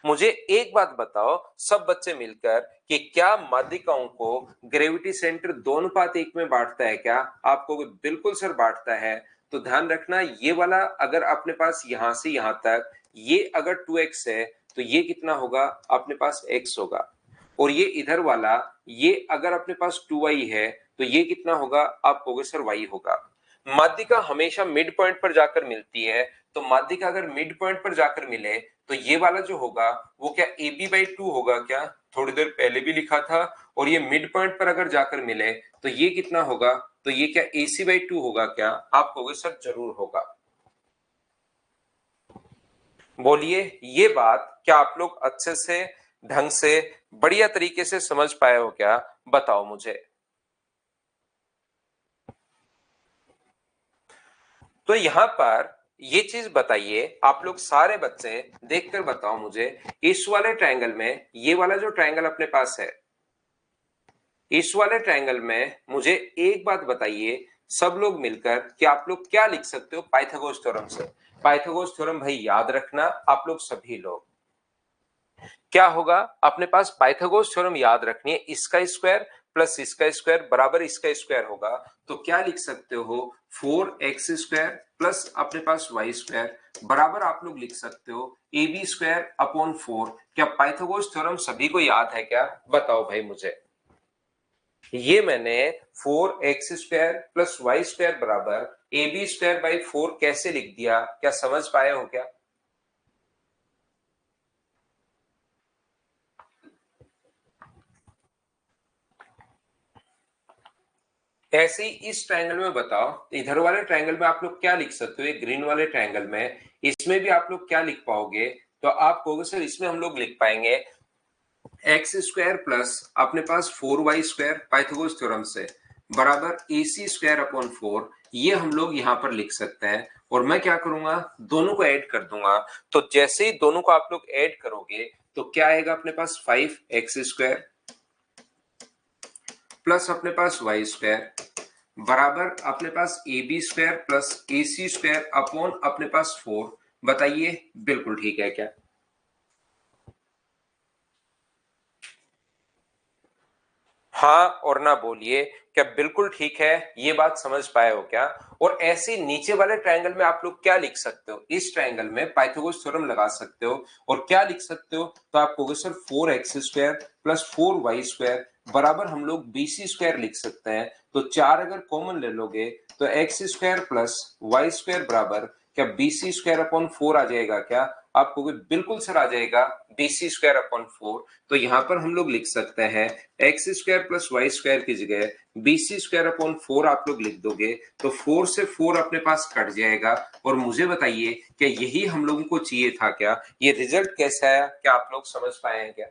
मुझे एक बात बताओ सब बच्चे मिलकर कि क्या माध्यिकाओं को ग्रेविटी सेंटर 2:1 में बांटता है क्या? आपको बिल्कुल सर बांटता है। तो ध्यान रखना ये वाला अगर अपने पास यहां से यहां तक ये अगर 2x है तो ये कितना होगा अपने पास x होगा, और ये इधर वाला ये अगर अपने पास 2y है तो ये कितना होगा आप कहोगे सर y होगा। माध्यिका हमेशा मिड पॉइंट पर जाकर मिलती है, तो माध्यिका अगर मिड पॉइंट पर जाकर मिले तो ये वाला जो होगा वो क्या AB/2 होगा क्या? थोड़ी देर पहले भी लिखा था। और ये मिड पॉइंट पर अगर जाकर मिले तो ये कितना होगा? तो ये क्या AC/2 होगा क्या? आप कहोगे सर जरूर होगा। बोलिए ये बात क्या आप लोग अच्छे से ढंग से बढ़िया तरीके से समझ पाए हो क्या? बताओ मुझे। तो यहां पर ये चीज बताइए आप लोग सारे बच्चे देखकर बताओ मुझे, इस वाले ट्रायंगल में ये वाला जो ट्रायंगल अपने पास है, इस वाले ट्रायंगल में मुझे एक बात बताइए सब लोग मिलकर कि आप लोग क्या लिख सकते हो पाइथागोरस थ्योरम से? पाइथागोरस थ्योरम भाई याद रखना आप लोग सभी लोग। क्या होगा अपने पास? पाइथागोरस थ्योरम याद रखनी है, इसका स्क्वायर प्लस इसका स्क्वायर बराबर इसका स्क्वायर होगा। तो क्या लिख सकते हो 4x स्क्वायर प्लस अपने पास y स्क्वायर बराबर आप लोग लिख सकते हो ab स्क्वायर अपॉन 4। क्या पाइथागोरस थ्योरम सभी को याद है क्या? बताओ भाई मुझे। ये मैंने 4x square plus y square बराबर ab स्क्वायर बाई 4 कैसे लिख दिया, क्या समझ पाए हो क्या? ऐसे ही इस ट्रायंगल में बताओ, इधर वाले ट्रायंगल में आप लोग क्या लिख सकते हो? ये ग्रीन वाले ट्रायंगल में इसमें भी आप लोग क्या लिख पाओगे? तो आप कहोगे सर इसमें हम लोग लिख पाएंगे एक्स स्क्वायर प्लस अपने पास 4y स्क्वायर पाइथागोरस थ्योरम से बराबर ac स्क्वायर अपॉन 4। ये हम लोग यहां पर लिख सकते हैं और मैं क्या करूंगा दोनों को ऐड कर दूंगा। तो जैसे ही दोनों को आप लोग ऐड करोगे तो क्या आएगा अपने पास 5x स्क्वायर प्लस अपने पास y स्क्वायर बराबर अपने पास A B square plus A C square upon अपने पास 4। बताइए बिल्कुल ठीक है क्या? हाँ और ना बोलिए क्या बिल्कुल ठीक है? ये बात समझ पाए हो क्या? और ऐसे नीचे वाले ट्रायंगल में आप लोग क्या लिख सकते हो? इस ट्रायंगल में पाइथागोरस थ्योरम लगा सकते हो और क्या लिख सकते हो? तो आप कहोगे sir 4x square plus 4y square बराबर हम लोग BC स्क्वायर लिख सकते हैं। तो 4 अगर कॉमन ले लोगे तो x square plus y square बराबर क्या BC स्क्वायर अपॉन 4 आ जाएगा क्या? आप कहोगे बिल्कुल सर आ जाएगा BC स्क्वायर अपॉन 4। तो यहां पर हम लोग लिख सकते हैं x square plus y square की जगह BC स्क्वायर अपॉन 4 आप लोग लिख दोगे तो 4 से 4 अपने पास कट जाएगा। और मुझे बताइए क्या यही हम लोगों को चाहिए था क्या? ये रिजल्ट कैसा आया, क्या आप लोग समझ पाए हैं क्या?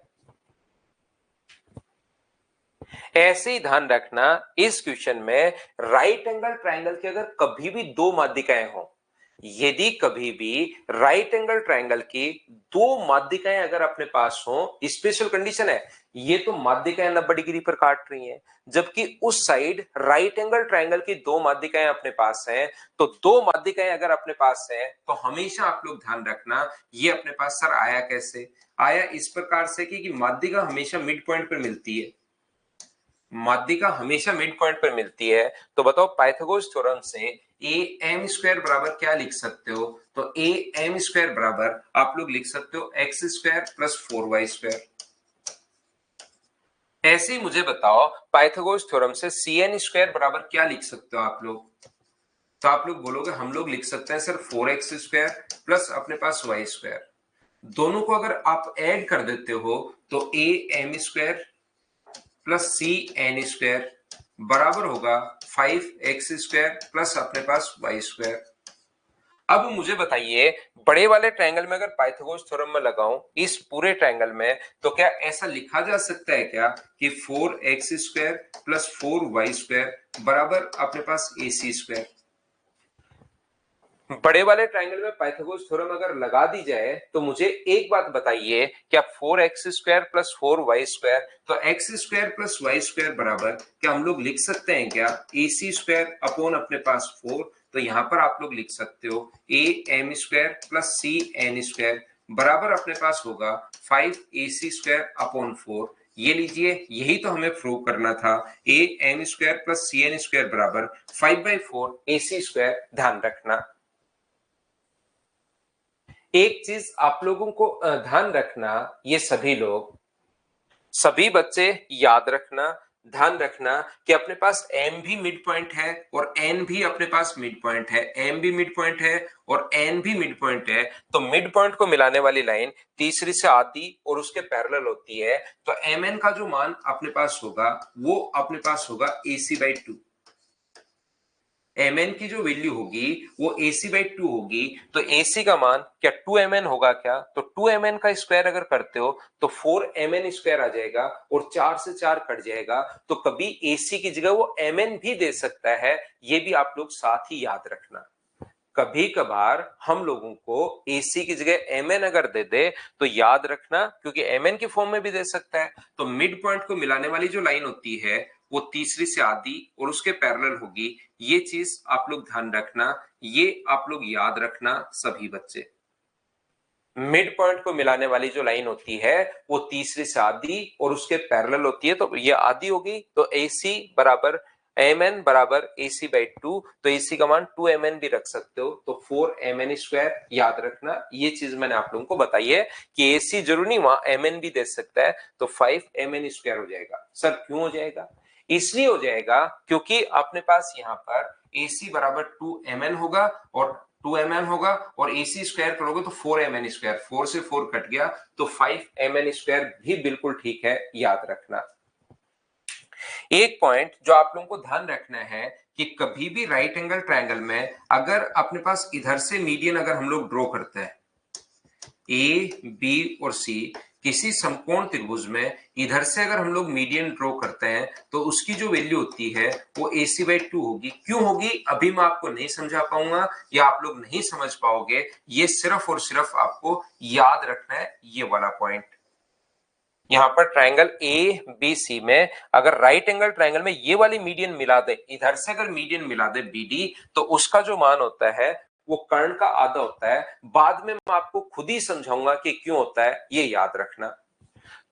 ऐसे ही ध्यान रखना इस क्वेश्चन में राइट एंगल ट्राइंगल की अगर कभी भी दो माध्यिकाएं हो, यदि कभी भी राइट एंगल ट्राइंगल की दो माध्यिकाएं अगर अपने पास हो, स्पेशल कंडीशन है ये तो माध्यिकाएं 90 डिग्री पर काट रही हैं जबकि उस साइड राइट एंगल ट्राइंगल की दो माध्यिकाएं अपने पास हैं, तो दो माध्यिकाएं अगर अपने पास हैं तो हमेशा आप लोग ध्यान रखना ये अपने पास सर आया कैसे? आया इस प्रकार से कि माध्यिका हमेशा मिड पॉइंट पर मिलती है, माध्यिका हमेशा मिड पॉइंट पर मिलती है। तो बताओ पाइथागोरस थ्योरम से ए एम स्क्वायर बराबर क्या लिख सकते हो? तो ए एम स्क्वायर बराबर आप लोग लिख सकते हो x square plus 4y square ऐसे ही मुझे बताओ पाइथागोरस थ्योरम से cn स्क्वायर बराबर क्या लिख सकते हो आप लोग? तो आप लोग बोलोगे हम लोग लिख सकते हैं सर 4x स्क्वायर प्लस अपने पास y स्क्वायर। दोनों को अगर आप ऐड कर देते हो तो am square plus cn square बराबर होगा 5x स्क्वायर प्लस अपने पास y स्क्वायर। अब मुझे बताइए बड़े वाले ट्रायंगल में अगर पाइथागोरस थ्योरम में लगाऊं इस पूरे ट्रायंगल में, तो क्या ऐसा लिखा जा सकता है क्या कि 4x square plus 4y square बराबर अपने पास ac स्क्वायर? बड़े वाले ट्रायंगल में पाइथागोरस थ्योरम अगर लगा दी जाए तो मुझे एक बात बताइए, क्या 4x square plus 4y square, तो x square plus y square बराबर क्या हम लोग लिख सकते हैं क्या ac स्क्वायर अपॉन अपने पास 4? तो यहां पर आप लोग लिख सकते हो am square plus cn square बराबर अपने पास होगा 5ac स्क्वायर अपॉन 4। ये लीजिए, यही तो हमें प्रूव करना था, A M square plus C N square बराबर 5/4 AC स्क्वायर। ध्यान रखना एक चीज आप लोगों को ध्यान रखना, ये सभी लोग सभी बच्चे याद रखना, ध्यान रखना कि अपने पास m भी मिड पॉइंट है और n भी अपने पास मिड पॉइंट है, m भी मिड पॉइंट है और n भी मिड पॉइंट है। तो मिड पॉइंट को मिलाने वाली लाइन तीसरी से आधी और उसके पैरेलल होती है, तो mn का जो मान अपने पास होगा वो अपने पास होगा AC/2। mn की जो वैल्यू होगी वो AC/2 होगी, तो AC का मान क्या 2mn होगा क्या? तो 2mn का स्क्वायर अगर करते हो तो 4mn स्क्वायर आ जाएगा और 4 से 4 कट जाएगा, तो कभी AC की जगह वो mn भी दे सकता है, ये भी आप लोग साथ ही याद रखना। कभी कभार हम लोगों को AC की जगह mn अगर दे दे तो याद रखना, क्योंकि mn की फॉर्म में भी दे सकता है। तो मिड पॉइंट को मिलाने वाली जो लाइन होती है वो तीसरी से आधी और उसके पैरेलल होगी, ये चीज आप लोग ध्यान रखना, ये आप लोग याद रखना सभी बच्चे। मिड पॉइंट को मिलाने वाली जो लाइन होती है वो तीसरी से आधी और उसके पैरेलल होती है, तो ये आधी होगी, तो AC बराबर mn बराबर AC/2, तो AC का मान 2mn भी रख सकते हो, तो 4mn स्क्वायर याद रखना। ये चीज मैंने आप लोगों को बताई है कि AC जरूर नहीं, वहां mn भी दे सकता है, तो 5mn स्क्वायर हो जाएगा। सर क्यों हो जाएगा? इसलिए हो जाएगा क्योंकि अपने पास यहाँ पर AC बराबर 2mn होगा और 2mn होगा और AC स्क्वायर करोगे तो 4mn स्क्वायर, 4 से 4 कट गया, तो 5mn स्क्वायर भी बिल्कुल ठीक है, याद रखना। एक पॉइंट जो आप लोगों को ध्यान रखना है कि कभी भी राइट एंगल ट्रायंगल में अगर अपने पास इधर से मीडियन अगर हम लोग ड्रॉ करते हैं ए बी और सी, किसी समकोण त्रिभुज में इधर से अगर हम लोग मीडियन ड्रॉ करते हैं तो उसकी जो वैल्यू होती है वो AC/2 होगी। क्यों होगी अभी मैं आपको नहीं समझा पाऊंगा या आप लोग नहीं समझ पाओगे, ये सिर्फ और सिर्फ आपको याद रखना है ये वाला पॉइंट। यहाँ पर ट्रायंगल ए बी सी में अगर राइट एंगल ट्रायंगल में ये वाली मीडियन मिला दे, इधर से अगर मीडियन मिला दे BD, तो उसका जो मान होता है वो कर्ण का आधा होता है। बाद में मैं आपको खुद ही समझाऊंगा कि क्यों होता है, ये याद रखना।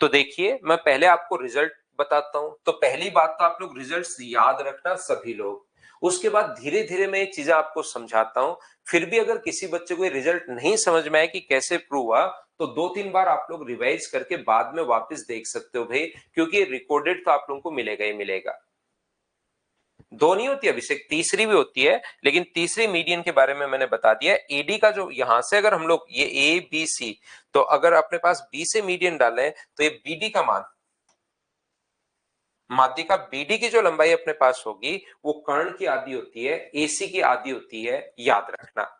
तो देखिए मैं पहले आपको रिजल्ट बताता हूं, तो पहली बात तो आप लोग रिजल्ट्स याद रखना सभी लोग, उसके बाद धीरे धीरे मैं ये चीजें आपको समझाता हूं। फिर भी अगर किसी बच्चे को रिजल्ट नहीं समझ में आए कि कैसे प्रूव हुआ, तो 2-3 बार आप लोग रिवाइज करके बाद में वापस देख सकते हो भाई, क्योंकि रिकॉर्डेड तो आप लोगों को मिलेगा ही मिलेगा। दो नहीं होती अभिषेक, तीसरी भी होती है, लेकिन तीसरी मीडियन के बारे में मैंने बता दिया। एडी का जो यहां से अगर हम लोग ये ए बी सी, तो अगर अपने पास बी से मीडियन डालें तो ये बीडी का मान, माध्यिका बीडी की जो लंबाई अपने पास होगी वो कर्ण की आधी होती है, एसी की आधी होती है, याद रखना।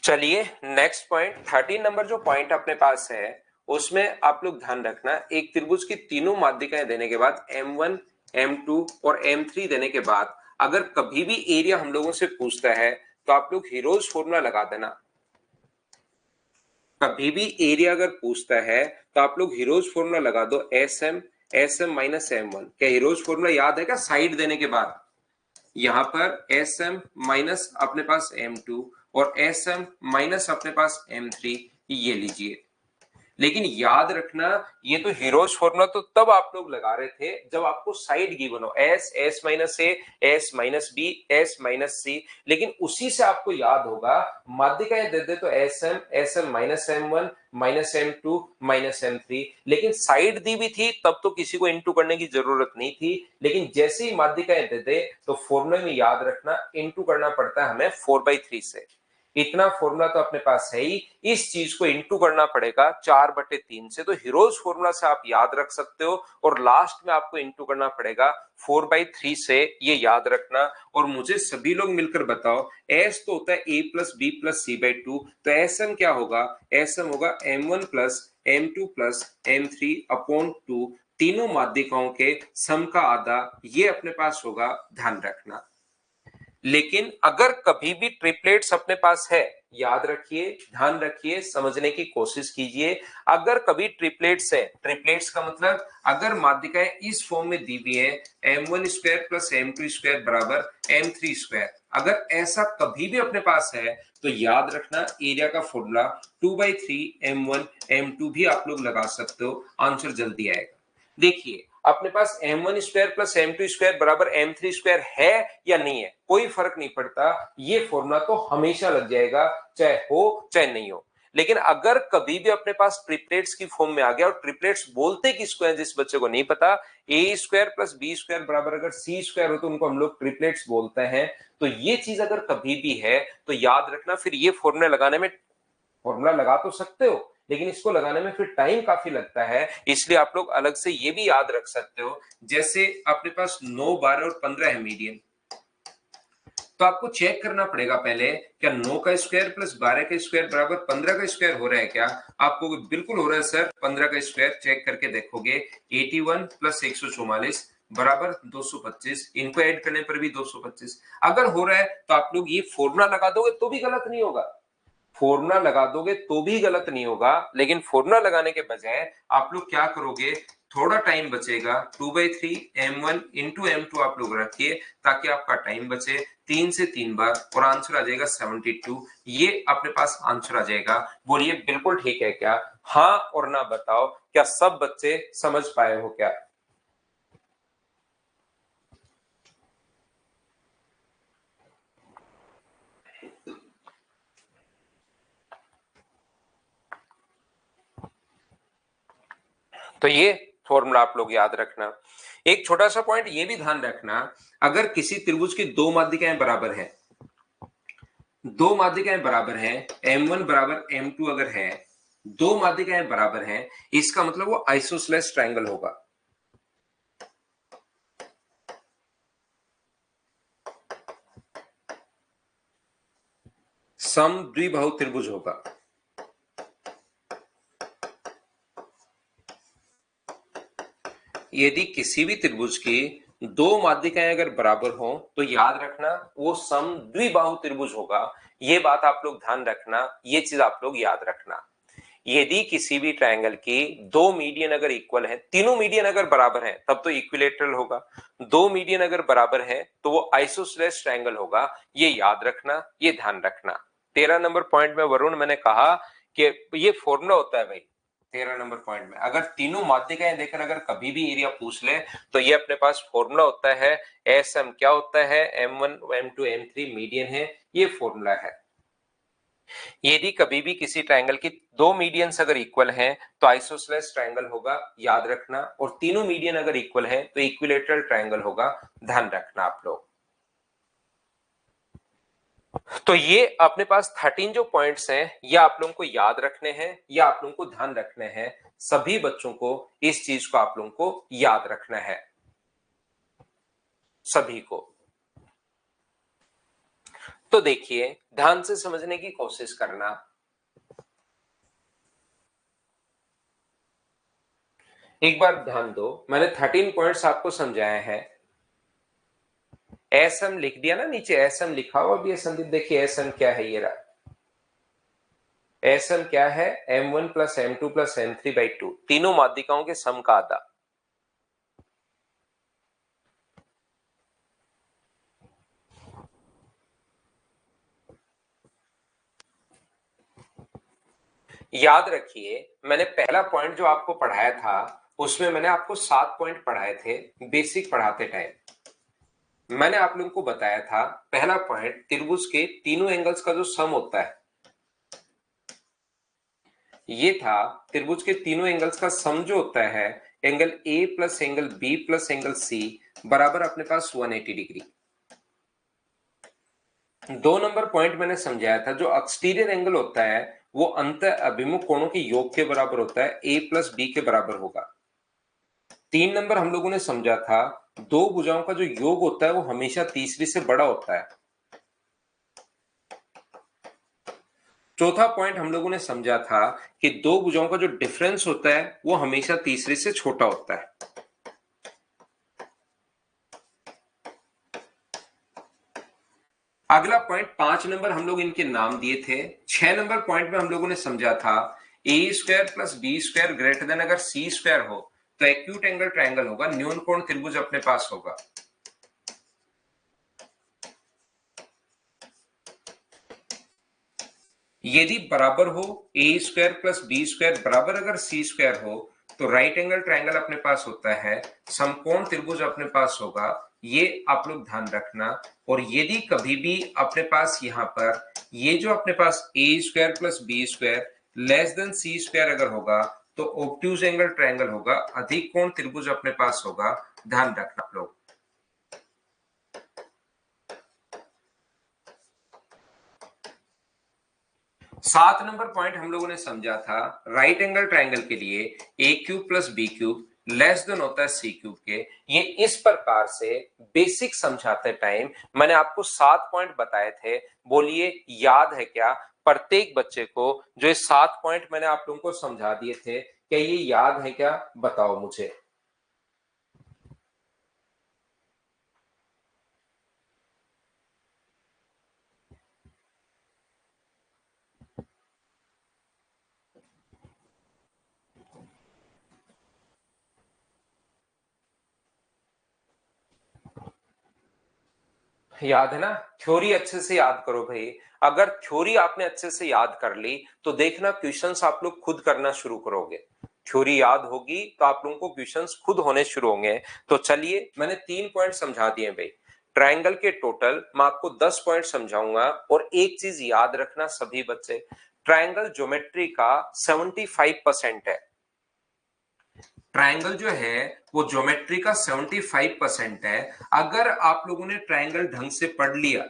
चलिए नेक्स्ट पॉइंट 13 नंबर जो पॉइंट अपने पास है उसमें आप लोग ध्यान रखना, एक त्रिभुज की तीनों माध्यिकाएं देने के बाद M1 M2 और M3 देने के बाद अगर कभी भी एरिया हम लोगों से पूछता है तो आप लोग हीरोज फॉर्मूला लगा देना। कभी भी एरिया अगर पूछता है तो आप लोग हीरोज फॉर्मूला लगा दो, SM माइनस M1। क्या हीरोज फॉर्मूला याद है क्या? साइड देने के बाद यहां पर SM माइनस अपने पास M2 और SM माइनस अपने पास M3, ये लीजिए। लेकिन याद रखना, ये तो हीरोज फॉर्मूला तो तब आप लोग लगा रहे थे जब आपको साइड गिवन हो, S, S minus A, S minus B, S minus C. लेकिन उसी से आपको याद होगा, माध्यिकाएं दे दे तो S M, S M minus M one, minus M two, minus M three. लेकिन साइड दी भी थी तब तो किसी को इनटू करने की जरूरत नहीं थी। लेकिन जैसे ही माध्यिकाएं दे दे तो फॉर्मूले में याद रखना, इनटू करना पड़ता है हमें 4/3 से। इतना फॉर्मूला तो अपने पास है ही, इस चीज को इंटू करना पड़ेगा 4/3 से। तो हीरोज फॉर्मूला से आप याद रख सकते हो, और लास्ट में आपको इंटू करना पड़ेगा 4/3 से, ये याद रखना। और मुझे सभी लोग मिलकर बताओ, एस तो होता है A plus B plus C by two, तो एस एम क्या होगा? एस एम होगा m1 plus m2 plus m3 upon two, तीनों माध्यिकाओं के सम का आधा, ये अपने पास होगा, ध्यान रखना। लेकिन अगर कभी भी ट्रिपलेट्स अपने पास है, याद रखिए, ध्यान रखिए, समझने की कोशिश कीजिए। अगर कभी ट्रिपलेट्स है, ट्रिपलेट्स का मतलब अगर माध्यिकाएं इस फॉर्म में दी हुई है, m1 square plus m2 square बराबर m3 स्क्वायर, अगर ऐसा कभी भी अपने पास है तो याद रखना, एरिया का फॉर्मूला 2/3 m1 m2 भी आप लोग लगा सकते हो, आंसर जल्दी आएगा। देखिए, अपने पास m1 square plus m2 square बराबर m3 स्क्वायर है या नहीं है, कोई फर्क नहीं पड़ता, ये फॉर्मूला तो हमेशा लग जाएगा, चाहे हो चाहे नहीं हो। लेकिन अगर कभी भी अपने पास ट्रिपलेट्स की फॉर्म में आ गया, और ट्रिपलेट्स बोलते किसको है, जिस बच्चे को नहीं पता, ए स्क्वायर प्लस बी स्क्वायर बराबर अगर सी स्क्वायर हो तो उनको हम लोग ट्रिपलेट्स बोलते हैं। तो ये चीज अगर कभी भी है तो याद रखना, फिर ये फॉर्मूला लगाने में, फॉर्मूला लगा तो सकते हो लेकिन इसको लगाने में फिर टाइम काफी लगता है, इसलिए आप लोग अलग से ये भी याद रख सकते हो। जैसे अपने पास 9, 12 और 15 है मीडियन, तो आपको चेक करना पड़ेगा पहले, क्या 9 का स्क्वायर प्लस 12 का स्क्वायर बराबर 15 का स्क्वायर हो रहा है क्या? आपको बिल्कुल हो रहा है सर, 15 का स्क्वायर, चेक करके देखोगे 81 प्लस 144 बराबर 225, इनको ऐड करने पर भी 225। अगर हो रहा है तो आप लोग ये फॉर्मूला लगा दोगे तो भी गलत नहीं होगा, फॉर्मूला लगा दोगे तो भी गलत नहीं होगा। लेकिन फॉर्मूला लगाने के बजाय आप लोग क्या करोगे, थोड़ा टाइम बचेगा, 2/3 m1 इंटू m2 आप लोग रखिए, ताकि आपका टाइम बचे, 3 से 3 बार, और आंसर आ जाएगा 72। ये अपने पास आंसर आ जाएगा। बोलिए बिल्कुल ठीक है क्या? हाँ और ना बताओ, क्या सब बच्चे समझ पाए हो क्या? तो ये फॉर्मूला आप लोग याद रखना। एक छोटा सा पॉइंट ये भी ध्यान रखना, अगर किसी त्रिभुज की दो माध्यिकाएं बराबर है, दो माध्यिकाएं बराबर हैं, m1 बराबर m2 अगर है, दो माध्यिकाएं बराबर हैं, इसका मतलब वो आइसोसेलेस ट्रायंगल होगा। सम द्विबाहु त्रिभुज होगा। यदि किसी भी त्रिभुज की दो माध्यिकाएं अगर बराबर हो तो याद रखना वो सम द्विबाहु त्रिभुज होगा। ये बात आप लोग ध्यान रखना, ये चीज आप लोग याद रखना। यदि किसी भी ट्रायंगल की दो मीडियन अगर इक्वल है, तीनों मीडियन अगर बराबर हैं तब तो इक्विलेटरल होगा, दो मीडियन अगर बराबर है तो वो आइसोसेलेस ट्रायंगल होगा। ये याद रखना, ये ध्यान रखना। 13 नंबर पॉइंट में वरुण मैंने कहा कि ये फॉर्मूला होता है भाई। 13 नंबर पॉइंट में अगर तीनों माध्यिकाएं देकर अगर कभी भी एरिया पूछ ले तो ये अपने पास फॉर्मूला होता है। एस एम क्या होता है? m1 m2 m3 मीडियन है, ये फॉर्मूला है। यदि कभी भी किसी ट्रायंगल की दो मीडियंस अगर इक्वल हैं तो आइसोसेलेस ट्रायंगल होगा, याद रखना। और तीनों मीडियन अगर इक्वल हैं तो इक्विलेटरल ट्रायंगल होगा, ध्यान रखना आप लोग। तो ये अपने पास 13 जो पॉइंट्स हैं ये आप लोगों को याद रखने हैं, या आप लोगों को ध्यान रखने हैं। सभी बच्चों को इस चीज को आप लोगों को याद रखना है, सभी को। तो देखिए, ध्यान से समझने की कोशिश करना। एक बार ध्यान दो, मैंने 13 पॉइंट्स आपको समझाए हैं। एस एम लिख दिया ना नीचे, एस एम लिखा हुआ भी है संदीप, देखिए एस एम क्या है, ये रहा। एस एम क्या है? m1 plus m2 plus m3/2, तीनों माध्यिकाओं के सम का आधा। याद रखिए, मैंने पहला पॉइंट जो आपको पढ़ाया था उसमें मैंने आपको 7 पॉइंट पढ़ाए थे बेसिक पढ़ाते टाइम। मैंने आप लोगों को बताया था पहला पॉइंट, त्रिभुज के तीनों एंगल्स का जो सम होता है, ये था त्रिभुज के तीनों एंगल्स का सम जो होता है, angle A plus angle B plus angle C बराबर अपने पास 180 डिग्री। 2 नंबर पॉइंट मैंने समझाया था, जो एक्सटीरियर एंगल होता है वो अंत अभिमुख कोणों के योग के बराबर होता है, ए प्लस बी के बराबर होगा। 3 नंबर हम लोगों ने समझा था, दो भुजाओं का जो योग होता है वो हमेशा तीसरी से बड़ा होता है। चौथा पॉइंट हम लोगों ने समझा था कि दो भुजाओं का जो डिफरेंस होता है वो हमेशा तीसरे से छोटा होता है। अगला पॉइंट 5 नंबर हम लोग इनके नाम दिए थे। 6 नंबर पॉइंट में हम लोगों ने समझा था A square plus B square greater than अगर सी स्क्वायर हो तो एक्यूट एंगल ट्रायंगल होगा, न्यून कोण त्रिभुज अपने पास होगा। यदि बराबर हो ए स्क्वायर प्लस बी स्क्वायर बराबर अगर सी स्क्वायर हो तो राइट एंगल ट्रायंगल अपने पास होता है, समकोण त्रिभुज अपने पास होगा। ये आप लोग ध्यान रखना। और यदि कभी भी अपने पास यहां पर ये जो अपने पास A square plus B square less than C square अगर होगा तो ऑब्ट्यूज एंगल ट्रायंगल होगा, अधिक कोण त्रिभुज अपने पास होगा। ध्यान रखना आप लोग। 7 नंबर पॉइंट हम लोगों ने समझा था, राइट एंगल ट्राइंगल के लिए A cube plus B cube less than होता है सी क्यूब के। ये इस प्रकार से बेसिक समझाते टाइम मैंने आपको 7 पॉइंट बताए थे। बोलिए याद है क्या प्रत्येक बच्चे को? जो ये 7 पॉइंट मैंने आप लोगों को समझा दिए थे, क्या ये याद है क्या? बताओ मुझे। याद है ना? थ्योरी अच्छे से याद करो भाई। अगर थ्योरी आपने अच्छे से याद कर ली तो देखना क्वेश्चंस आप लोग खुद करना शुरू करोगे। थ्योरी याद होगी तो आप लोगों को क्वेश्चंस खुद होने शुरू होंगे। तो चलिए, मैंने 3 पॉइंट समझा दिए भाई। ट्रायंगल के टोटल मैं आपको 10 पॉइंट समझाऊंगा। और एक चीज याद रखना सभी बच्चे, ट्रायंगल ज्योमेट्री का 75% है। ट्रायंगल जो है वो ज्योमेट्री का 75% है। अगर आप लोगों ने ट्रायंगल ढंग से पढ़ लिया,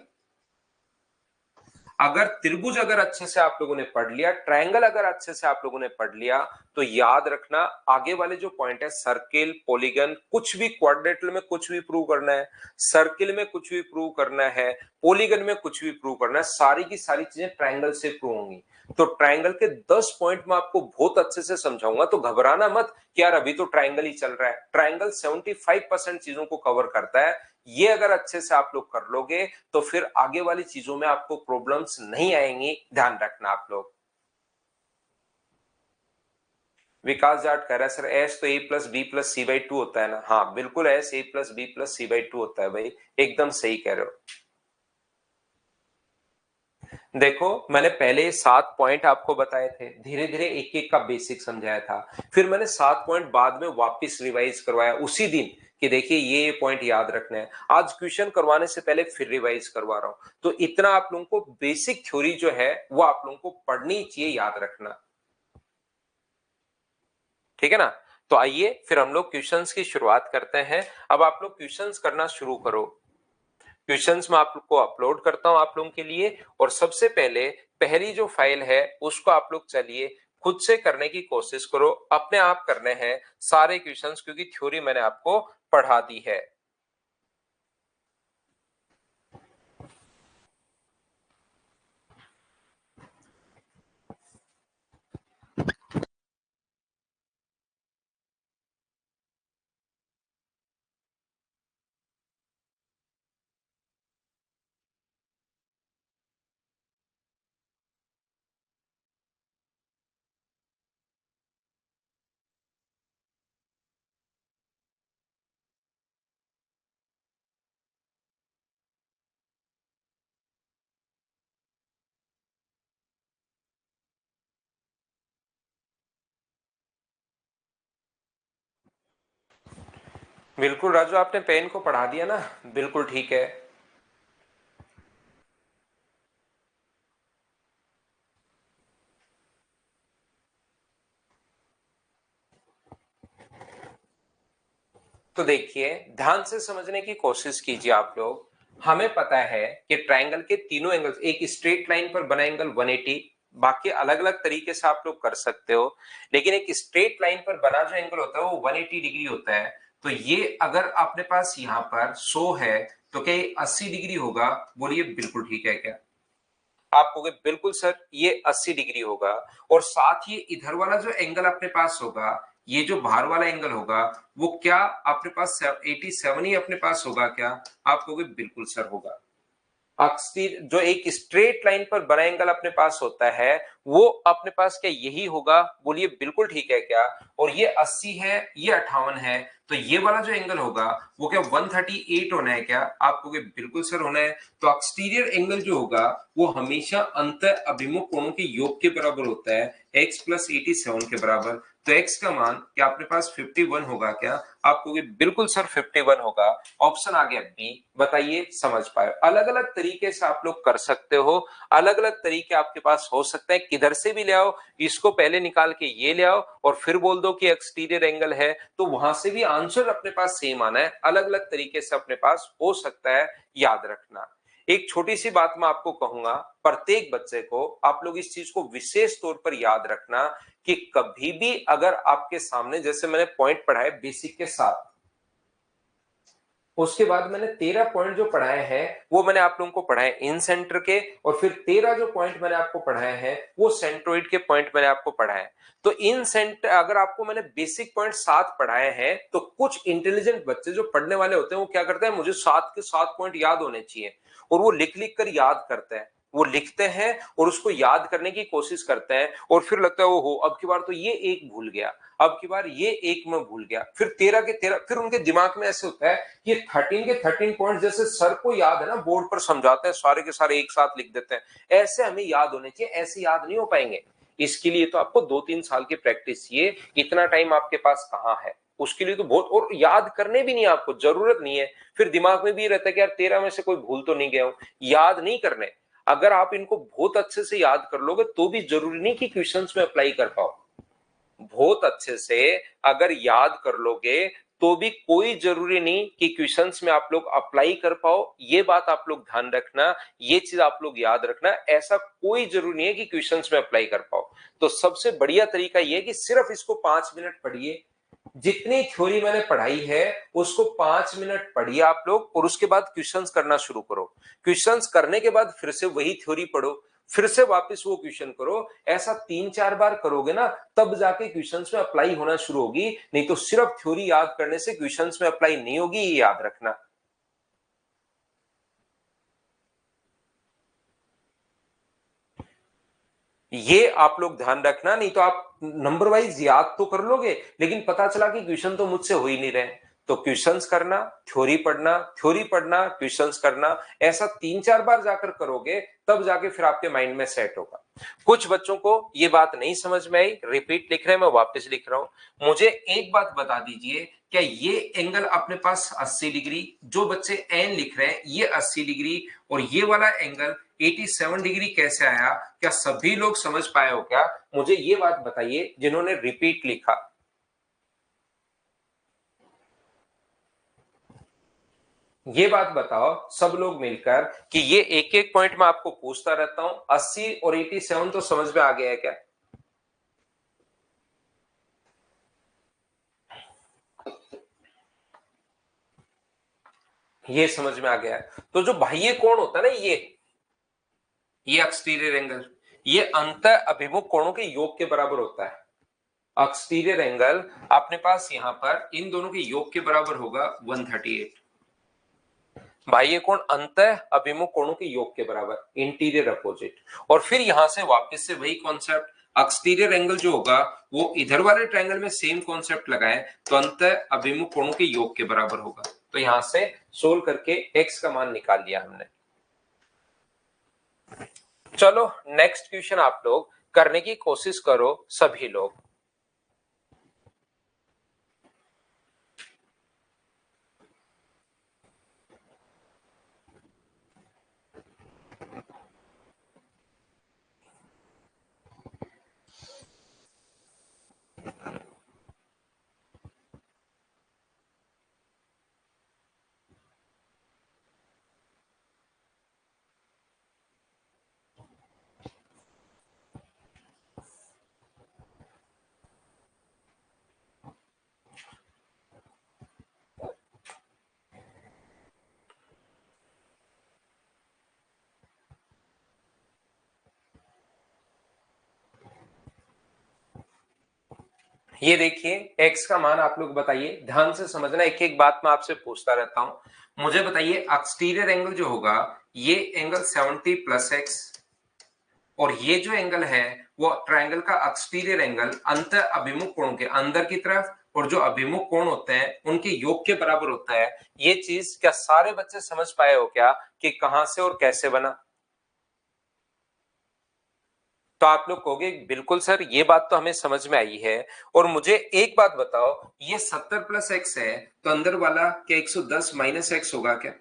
अगर त्रिभुज अगर अच्छे से आप लोगों ने पढ़ लिया, ट्रायंगल अगर अच्छे से आप लोगों ने पढ़ लिया, तो याद रखना आगे वाले जो पॉइंट है, सर्किल, पॉलीगन, कुछ भी क्वाड्रेटल में कुछ भी प्रूव करना है, सर्किल में कुछ भी प्रूव करना है, पॉलीगन में कुछ भी प्रूव करना है, सारी की सारी चीजें ट्रायंगल से प्रूव होंगी। तो ट्रायंगल के 10 पॉइंट में आपको बहुत अच्छे से समझाऊंगा, तो घबराना मत कि यार अभी तो ट्रायंगल ही चल रहा है। ट्रायंगल 75% चीजों को कवर करता है। ये अगर अच्छे से आप लोग कर लोगे तो फिर आगे वाली चीजों में आपको प्रॉब्लम्स नहीं आएंगी। ध्यान रखना आप लोग। विकास जाट कह रहा है, सर एस तो A plus B plus C by two होता है ना? हाँ बिल्कुल, S A plus B plus C by two होता है भाई, एकदम सही कह रहे हो। देखो, मैंने पहले 7 पॉइंट आपको बताए थे, धीरे धीरे एक एक का बेसिक समझाया था। फिर मैंने 7 पॉइंट बाद में वापस रिवाइज करवाया उसी दिन कि देखिए ये पॉइंट याद रखना है। आज क्वेश्चन करवाने से पहले फिर रिवाइज करवा रहा हूं। तो इतना आप लोगों को बेसिक थ्योरी जो है वो आप लोगों को पढ़नी चाहिए, याद रखना। ठीक है ना? तो आइए फिर हम लोग क्वेश्चंस की शुरुआत करते हैं। अब आप लोग क्वेश्चंस करना शुरू करो। क्वेश्चंस मैं आप लोग को अपलोड करता हूं आप लोगों के लिए। और सबसे पहले पहली जो फाइल है उसको आप लोग चलिए खुद से करने की कोशिश करो। अपने आप करने हैं सारे क्वेश्चंस, क्योंकि थ्योरी मैंने आपको पढ़ा दी है। बिल्कुल राजू, आपने पेन को पढ़ा दिया ना, बिल्कुल ठीक है। तो देखिए, ध्यान से समझने की कोशिश कीजिए आप लोग। हमें पता है कि ट्रायंगल के तीनों एंगल्स, एक स्ट्रेट लाइन पर बना एंगल 180, बाकी अलग अलग तरीके से आप लोग कर सकते हो, लेकिन एक स्ट्रेट लाइन पर बना जो एंगल होता है वो 180 डिग्री होता है। तो ये अगर अपने पास यहाँ पर 100 है, तो क्या ये 80 डिग्री होगा? बोलिए बिल्कुल ठीक है क्या? आप कहोगे बिल्कुल सर ये 80 डिग्री होगा। और साथ ही इधर वाला जो एंगल अपने पास होगा, ये जो बाहर वाला एंगल होगा, वो क्या अपने पास 87 ही अपने पास होगा क्या? आप कहोगे बिल्कुल सर होगा। अक्सर जो एक स्ट्रेट लाइन पर बड़ा एंगल अपने पास होता है, वो अपने पास क्या यही होगा? बोलिए बिल्कुल ठीक है क्या? और ये 80 है, ये 58 है, तो ये वाला जो एंगल होगा वो क्या 138 होना है क्या? आप कहोगे बिल्कुल सर होना है। तो एक्सटीरियर एंगल जो होगा वो हमेशा अंत अभिमुख कोणों के योग के बराबर होता है, x प्लस 87 के बराबर। तो x का मान क्या अपने पास 51 होगा क्या? आप कहोगे बिल्कुल सर 51 होगा। ऑप्शन आ गया बी। बताइए समझ पाए? अलग अलग तरीके से आप लोग कर सकते हो, अलग अलग तरीके आपके पास हो सकते हैं। किधर से भी ले आओ, इसको पहले निकाल के ये ले आओ और फिर बोल दो कि एक्सटीरियर एंगल है, तो वहां से भी आंसर अपने पास सेम आना है। अलग अलग तरीके से अपने पास हो सकता है, याद रखना। एक छोटी सी बात मैं आपको कहूंगा, प्रत्येक बच्चे को आप लोग इस चीज को विशेष तौर पर याद रखना कि कभी भी अगर आपके सामने, जैसे मैंने पॉइंट पढ़ाए बेसिक के साथ, उसके बाद मैंने 13 पॉइंट जो पढ़ाए हैं वो मैंने आप लोगों को पढ़ाए इन सेंटर के, और फिर 13 जो पॉइंट मैंने आपको पढ़ाए हैं वो सेंट्रोइड के पॉइंट मैंने आपको पढ़ाए। तो इन सेंटर अगर आपको मैंने बेसिक पॉइंट 7 पढ़ाए हैं, तो कुछ इंटेलिजेंट बच्चे जो पढ़ने वाले होते हैं वो क्या करते हैं, मुझे 7 के 7 पॉइंट याद होने चाहिए, और वो लिख लिख कर याद करते हैं। वो लिखते हैं और उसको याद करने की कोशिश करते हैं, और फिर लगता है वो हो अब की बार तो ये एक भूल गया, अब की बार ये एक में भूल गया, फिर 13 के 13, फिर उनके दिमाग में ऐसे होता है कि 13 के 13 पॉइंट जैसे सर को याद है ना, बोर्ड पर समझाते हैं सारे के सारे एक साथ लिख देते हैं, ऐसे हमें याद होने चाहिए। ऐसे याद नहीं हो पाएंगे। इसके लिए तो आपको 2-3 साल की प्रैक्टिस चाहिए। इतना टाइम आपके पास कहाँ है? उसके लिए तो बहुत, और याद करने भी नहीं, आपको जरूरत नहीं है। फिर दिमाग में भी रहता है कि यार 13 में से कोई भूल तो नहीं गया हूं, याद नहीं करने। अगर आप इनको बहुत अच्छे से याद कर लोगे तो भी जरूरी नहीं कि क्वेश्चंस में अप्लाई कर पाओ। बहुत अच्छे से अगर याद कर लोगे तो भी कोई जरूरी नहीं कि क्वेश्चंस में आप लोग अप्लाई कर पाओ। ये बात आप लोग ध्यान रखना, ये चीज आप लोग याद रखना, ऐसा कोई जरूरी नहीं है कि क्वेश्चंस में अप्लाई कर पाओ। तो सबसे बढ़िया तरीका यह है कि सिर्फ इसको 5 मिनट पढ़िए। जितनी थ्योरी मैंने पढ़ाई है उसको 5 मिनट पढ़िए आप लोग, और उसके बाद क्वेश्चंस करना शुरू करो। क्वेश्चंस करने के बाद फिर से वही थ्योरी पढ़ो, फिर से वापस वो क्वेश्चन करो। ऐसा 3-4 बार करोगे ना, तब जाके क्वेश्चंस में अप्लाई होना शुरू होगी। नहीं तो सिर्फ थ्योरी याद करने से क्वेश्चंस में अप्लाई नहीं होगी, ये याद रखना। ये आप लोग ध्यान रखना, नहीं तो आप नंबर वाइज याद तो कर लोगे, लेकिन पता चला कि क्वेश्चन तो मुझसे हो ही नहीं रहे। तो क्वेश्चंस करना, थ्योरी पढ़ना, थ्योरी पढ़ना, क्वेश्चंस करना, ऐसा 3-4 बार जाकर करोगे, तब जाके फिर आपके माइंड में सेट होगा। कुछ बच्चों को ये बात नहीं समझ में आई, रिपीट लिख रहे हैं, मैं वापस लिख रहा हूं। मुझे एक बात बता दीजिए, क्या ये एंगल अपने पास 80 डिग्री, जो बच्चे एन लिख रहे हैं ये 80 डिग्री, और ये वाला एंगल 87 डिग्री कैसे आया? क्या सभी लोग समझ पाए हो क्या? मुझे ये बात बताइए जिन्होंने रिपीट लिखा। ये बात बताओ सब लोग मिलकर कि ये एक एक पॉइंट मैं आपको पूछता रहता हूं, 80 और 87 तो समझ में आ गया है क्या? ये समझ में आ गया है। तो जो बाह्य कोण होता है ना, ये एक्सटीरियर एंगल, ये अंत अभिमुख कोणों के योग के बराबर होता है। एक्सटीरियर एंगल अपने पास यहां पर इन दोनों के योग के बराबर होगा 138। बाह्य कोण अंत अभिमुख कोणों के योग के बराबर, इंटीरियर अपोजिट। और फिर यहां से वापस से वही कॉन्सेप्ट, एक्सटीरियर एंगल जो होगा वो इधर वाले ट्रायंगल में सेम कॉन्सेप्ट लगाए, तो अंत अभिमुख कोणों के योग के बराबर होगा। तो यहां से सोल्व करके एक्स का मान निकाल लिया हमने। चलो नेक्स्ट क्वेश्चन आप लोग करने की कोशिश करो सभी लोग। ये देखिए x का मान आप लोग बताइए, ध्यान से समझना, एक एक बात मैं आपसे पूछता रहता हूं। मुझे बताइए एक्सटीरियर एंगल जो होगा ये एंगल 70 प्लस एक्स, और ये जो एंगल है वो ट्रायंगल का एक्सटीरियर एंगल अंत अभिमुख कोण के अंदर की तरफ और जो अभिमुख कोण होते हैं उनके योग के बराबर होता है। ये चीज क्या सारे बच्चे समझ पाए हो क्या कि कहां से और कैसे बना? तो आप लोग कहोगे बिल्कुल सर ये बात तो हमें समझ में आई है। और मुझे एक बात बताओ, ये 70 प्लस एक्स है तो अंदर वाला क्या 110 माइनस एक्स होगा क्या?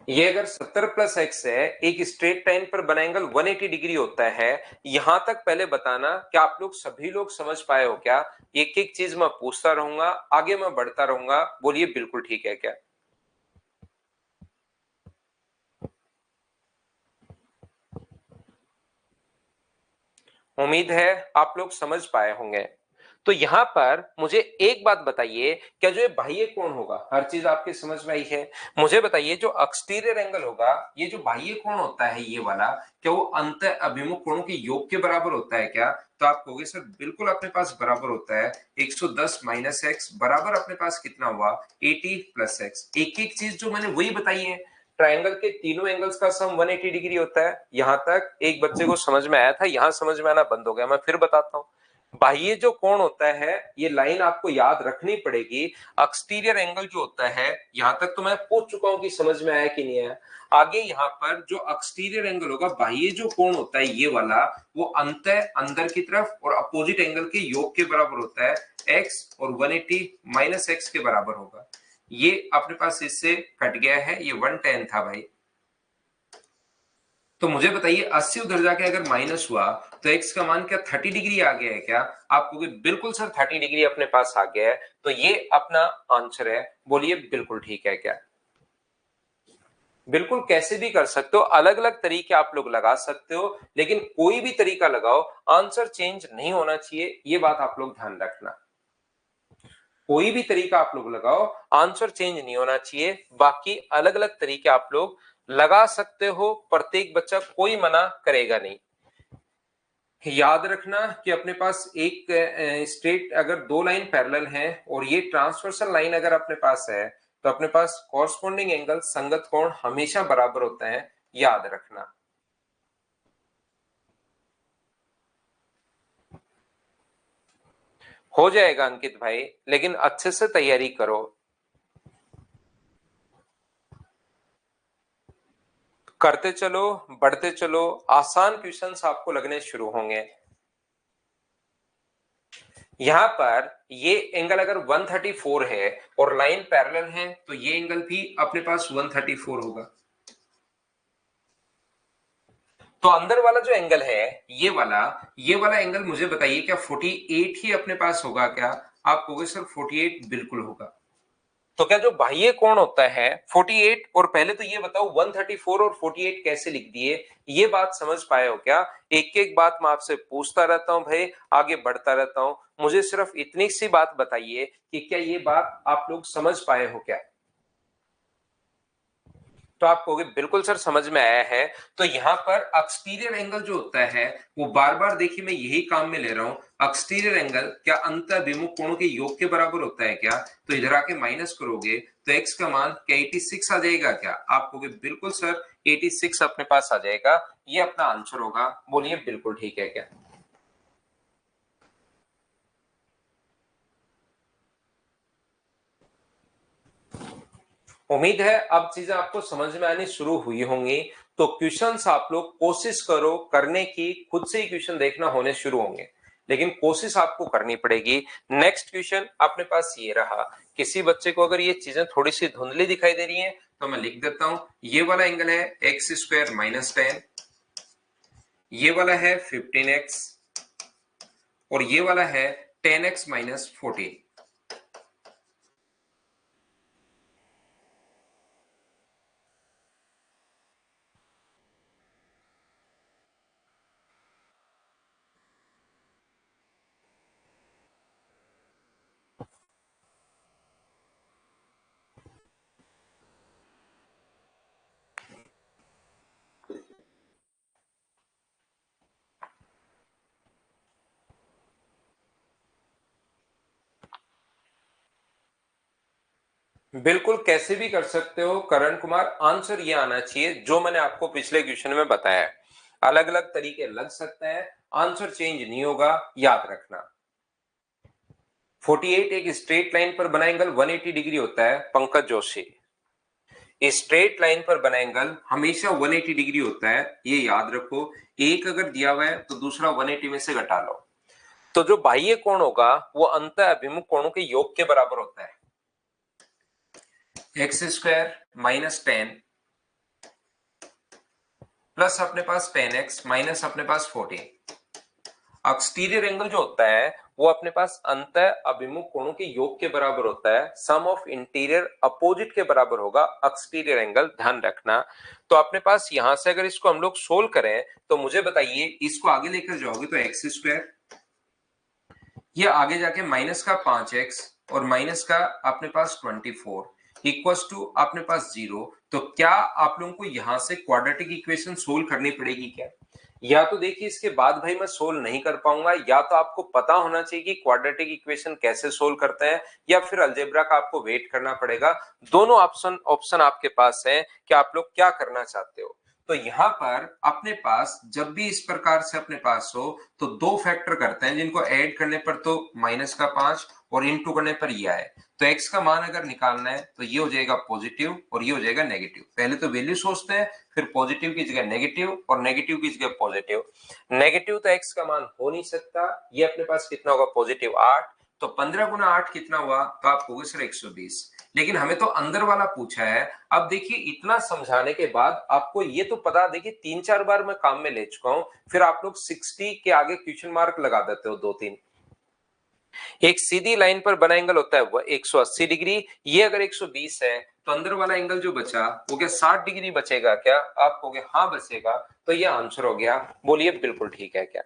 ये अगर 70 प्लस एक्स है, एक स्ट्रेट लाइन पर बना एंगल 180 डिग्री होता है। यहां तक पहले बताना कि आप लोग सभी लोग समझ पाए हो क्या? एक एक चीज मैं पूछता रहूंगा, आगे मैं बढ़ता रहूंगा, बोलिए बिल्कुल ठीक है क्या? उम्मीद है आप लोग समझ पाए होंगे। तो यहां पर मुझे एक बात बताइए, क्या जो ये बाह्य कोण होगा, हर चीज आपकी समझ में आई है? मुझे बताइए जो एक्सटीरियर एंगल होगा, ये जो बाह्य कोण होता है ये वाला, क्या वो अंत अभिमुख कोणों के योग के बराबर होता है क्या? तो आप कहोगे सर बिल्कुल अपने पास बराबर होता है। 110 माइनस एक्स बराबर अपने पास कितना हुआ? 80 प्लस एक्स। एक एक चीज जो मैंने वही बताई है। ट्रायंगल के तीनों एंगल्स का सम 180 डिग्री होता है। यहां तक एक बच्चे को समझ में आया था, यहां समझ में आना बंद हो गया। मैं फिर बताता हूं, बाह्य जो कोण होता है, ये लाइन आपको याद रखनी पड़ेगी। एक्सटीरियर एंगल जो होता है, यहां तक तो मैं पूछ चुका हूं कि समझ में आया कि नहीं आया। आगे यहाँ पर जो एक्सटीरियर एंगल होगा, बाह्य जो कोण होता है ये वाला, वो अंत अंदर की तरफ और अपोजिट एंगल के योग के बराबर होता है। एक्स और 180 माइनस एक्स के बराबर होगा। ये अपने पास इससे कट गया है, ये 110 था भाई। तो मुझे बताइए 80 उधर जाके अगर माइनस हुआ तो एक्स का मान क्या 30 डिग्री आ गया है क्या? आप कहोगे बिल्कुल सर 30 डिग्री अपने पास आ गया है। तो ये अपना आंसर है, बोलिए बिल्कुल ठीक है क्या? बिल्कुल कैसे भी कर सकते हो, अलग अलग तरीके आप लोग लगा सकते हो, लेकिन कोई भी तरीका लगाओ आंसर चेंज नहीं होना चाहिए, ये बात आप लोग ध्यान रखना। कोई भी तरीका आप लोग लगाओ आंसर चेंज नहीं होना चाहिए। बाकी अलग अलग तरीके आप लोग लगा सकते हो, प्रत्येक बच्चा कोई मना करेगा नहीं। याद रखना कि अपने पास एक स्ट्रेट अगर दो लाइन पैरेलल हैं और ये ट्रांसवर्सल लाइन अगर अपने पास है, तो अपने पास कॉरस्पॉन्डिंग एंगल संगत कोण हमेशा बराबर होता है, याद रखना। हो जाएगा अंकित भाई, लेकिन अच्छे से तैयारी करो। करते चलो, बढ़ते चलो, आसान क्वेश्चंस आपको लगने शुरू होंगे। यहां पर ये एंगल अगर 134 है और लाइन पैरेलल है, तो ये एंगल भी अपने पास 134 होगा। तो अंदर वाला जो एंगल है ये वाला एंगल मुझे बताइए क्या 48 ही अपने पास होगा क्या? आप कहोगे सर 48 बिल्कुल होगा। तो क्या जो बाह्य कोण होता है 48, और पहले तो ये बताओ 134 और 48 कैसे लिख दिए, ये बात समझ पाए हो क्या? एक एक बात मैं आपसे पूछता रहता हूं भाई, आगे बढ़ता रहता हूं। मुझे सिर्फ इतनी सी बात बताइए कि क्या ये बात आप लोग समझ पाए हो क्या? तो आप कहोगे बिल्कुल सर समझ में आया है। तो यहां पर एक्सटीरियर एंगल जो होता है वो बार बार देखिए मैं यही काम में ले रहा हूं, एक्सटीरियर एंगल क्या अंत अभिमुख कोणों के योग के बराबर होता है क्या? तो इधर आके माइनस करोगे तो एक्स का मान क्या 86 आ जाएगा क्या? आप कहोगे बिल्कुल सर 86 अपने पास आ जाएगा, ये अपना आंसर होगा, बोलिए बिल्कुल ठीक है क्या? उम्मीद है अब चीजें आपको समझ में आनी शुरू हुई होंगी। तो क्वेश्चंस आप लोग कोशिश करो करने की, खुद से ही क्वेश्चन देखना होने शुरू होंगे, लेकिन कोशिश आपको करनी पड़ेगी। नेक्स्ट क्वेश्चन अपने पास ये रहा। किसी बच्चे को अगर ये चीजें थोड़ी सी धुंधली दिखाई दे रही हैं तो मैं लिख देता हूं, ये वाला एंगल है एक्स स्क्वायर माइनस 10, ये वाला है 15x, और ये वाला है 10x माइनस 14। बिल्कुल कैसे भी कर सकते हो करण कुमार, आंसर ये आना चाहिए जो मैंने आपको पिछले क्वेश्चन में बताया है। अलग अलग तरीके लग सकते हैं, आंसर चेंज नहीं होगा, याद रखना। 48 एक स्ट्रेट लाइन पर बना एंगल 180 डिग्री होता है पंकज जोशी। स्ट्रेट लाइन पर बना एंगल हमेशा 180 डिग्री होता है, ये याद रखो। एक अगर दिया हुआ है तो दूसरा 180 में से घटा लो। तो जो बाह्य कोण होगा वो अंत अभिमुख कोणों के योग के बराबर होता है। एक्स स्क्वायर माइनस 10 प्लस अपने पास 10x माइनस अपने पास 14। एक्सटीरियर एंगल जो होता है वो अपने पास अंत अभिमुख कोणों के योग के बराबर होता है। सम ऑफ इंटीरियर अपोजिट के बराबर होगा एक्सटीरियर एंगल, ध्यान रखना। तो अपने पास यहां से अगर इसको हम लोग सोल्व करें तो मुझे बताइए, इसको आगे लेकर जाओगे तो एक्स स्क्वायर, ये आगे जाके माइनस का 5x और माइनस का अपने पास 24 इक्वल्स टू अपने पास 0। तो क्या आप लोगों को यहां से क्वाड्रेटिक इक्वेशन सोल्व करनी पड़ेगी क्या? या तो देखिए इसके बाद भाई मैं सोल्व नहीं कर पाऊंगा, या तो आपको पता होना चाहिए कि क्वाड्रेटिक इक्वेशन कैसे सोल्व करते हैं, या फिर अलजेब्रा का आपको वेट करना पड़ेगा। दोनों ऑप्शन ऑप्शन आपके पास है कि आप लोग क्या करना चाहते हो। तो यहां पर अपने पास जब भी इस प्रकार से अपने पास हो तो दो फैक्टर करते हैं जिनको ऐड करने पर तो माइनस का 5 और इनटू करने पर ये आए। तो x का मान अगर निकालना है तो ये हो जाएगा पॉजिटिव और ये हो जाएगा नेगेटिव। पहले तो वैल्यू सोचते हैं, फिर पॉजिटिव की जगह नेगेटिव और नेगेटिव की जगह पॉजिटिव। नेगेटिव तो x का मान हो नहीं सकता, ये अपने पास कितना होगा पॉजिटिव 8। तो 15 गुना 8 कितना हुआ, तो आप कहोगे सर 120। लेकिन हमें तो अंदर वाला पूछा है। अब देखिए इतना समझाने के बाद आपको ये तो पता, देखिए 3-4 बार मैं काम में ले चुका हूं, फिर आप लोग 60 के आगे क्वेश्चन मार्क लगा देते हो 2-3। एक सीधी लाइन पर बना एंगल होता है वो 180 डिग्री, ये अगर 120 है तो अंदर वाला एंगल जो बचा वो क्या 60 डिग्री बचेगा क्या? आप कहोगे हाँ बचेगा, तो ये आंसर हो गया। बोलिए बिल्कुल ठीक है क्या?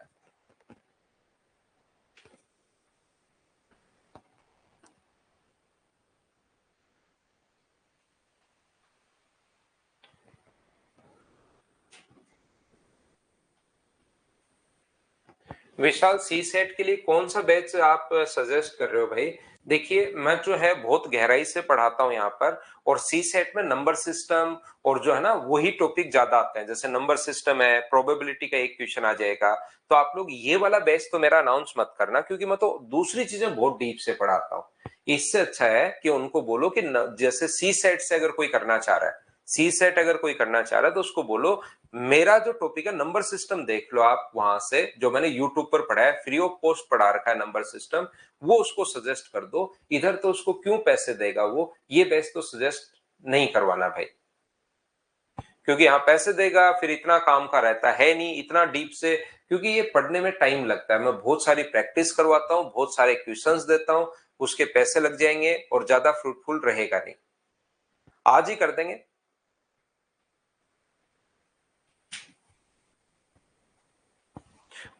विशाल, सी सेट के लिए कौन सा बैच आप सजेस्ट कर रहे हो भाई? देखिए मैं जो है बहुत गहराई से पढ़ाता हूँ यहाँ पर, और सी सेट में नंबर सिस्टम और जो है ना वही टॉपिक ज्यादा आते हैं। जैसे नंबर सिस्टम है, प्रोबेबिलिटी का एक क्वेश्चन आ जाएगा। तो आप लोग ये वाला बैच तो मेरा अनाउंस मत करना, क्योंकि मैं तो दूसरी चीजें बहुत डीप से पढ़ाता हूँ। इससे अच्छा है कि उनको बोलो कि जैसे सी सेट से अगर कोई करना चाह रहा है, सी सेट अगर कोई करना चाह रहा है तो उसको बोलो मेरा जो टॉपिक है नंबर सिस्टम देख लो आप, वहां से जो मैंने यूट्यूब पर पढ़ा है, फ्री ऑफ कॉस्ट पढ़ा रखा है नंबर सिस्टम, वो उसको सजेस्ट कर दो। इधर तो उसको क्यों पैसे देगा वो, ये बेस्ट तो सजेस्ट नहीं करवाना भाई, क्योंकि यहाँ पैसे देगा फिर इतना काम का रहता है नहीं इतना डीप से, क्योंकि ये पढ़ने में टाइम लगता है। मैं बहुत सारी प्रैक्टिस करवाता हूँ, बहुत सारे क्वेश्चंस देता हूँ, उसके पैसे लग जाएंगे और ज्यादा फ्रूटफुल रहेगा नहीं। आज ही कर देंगे।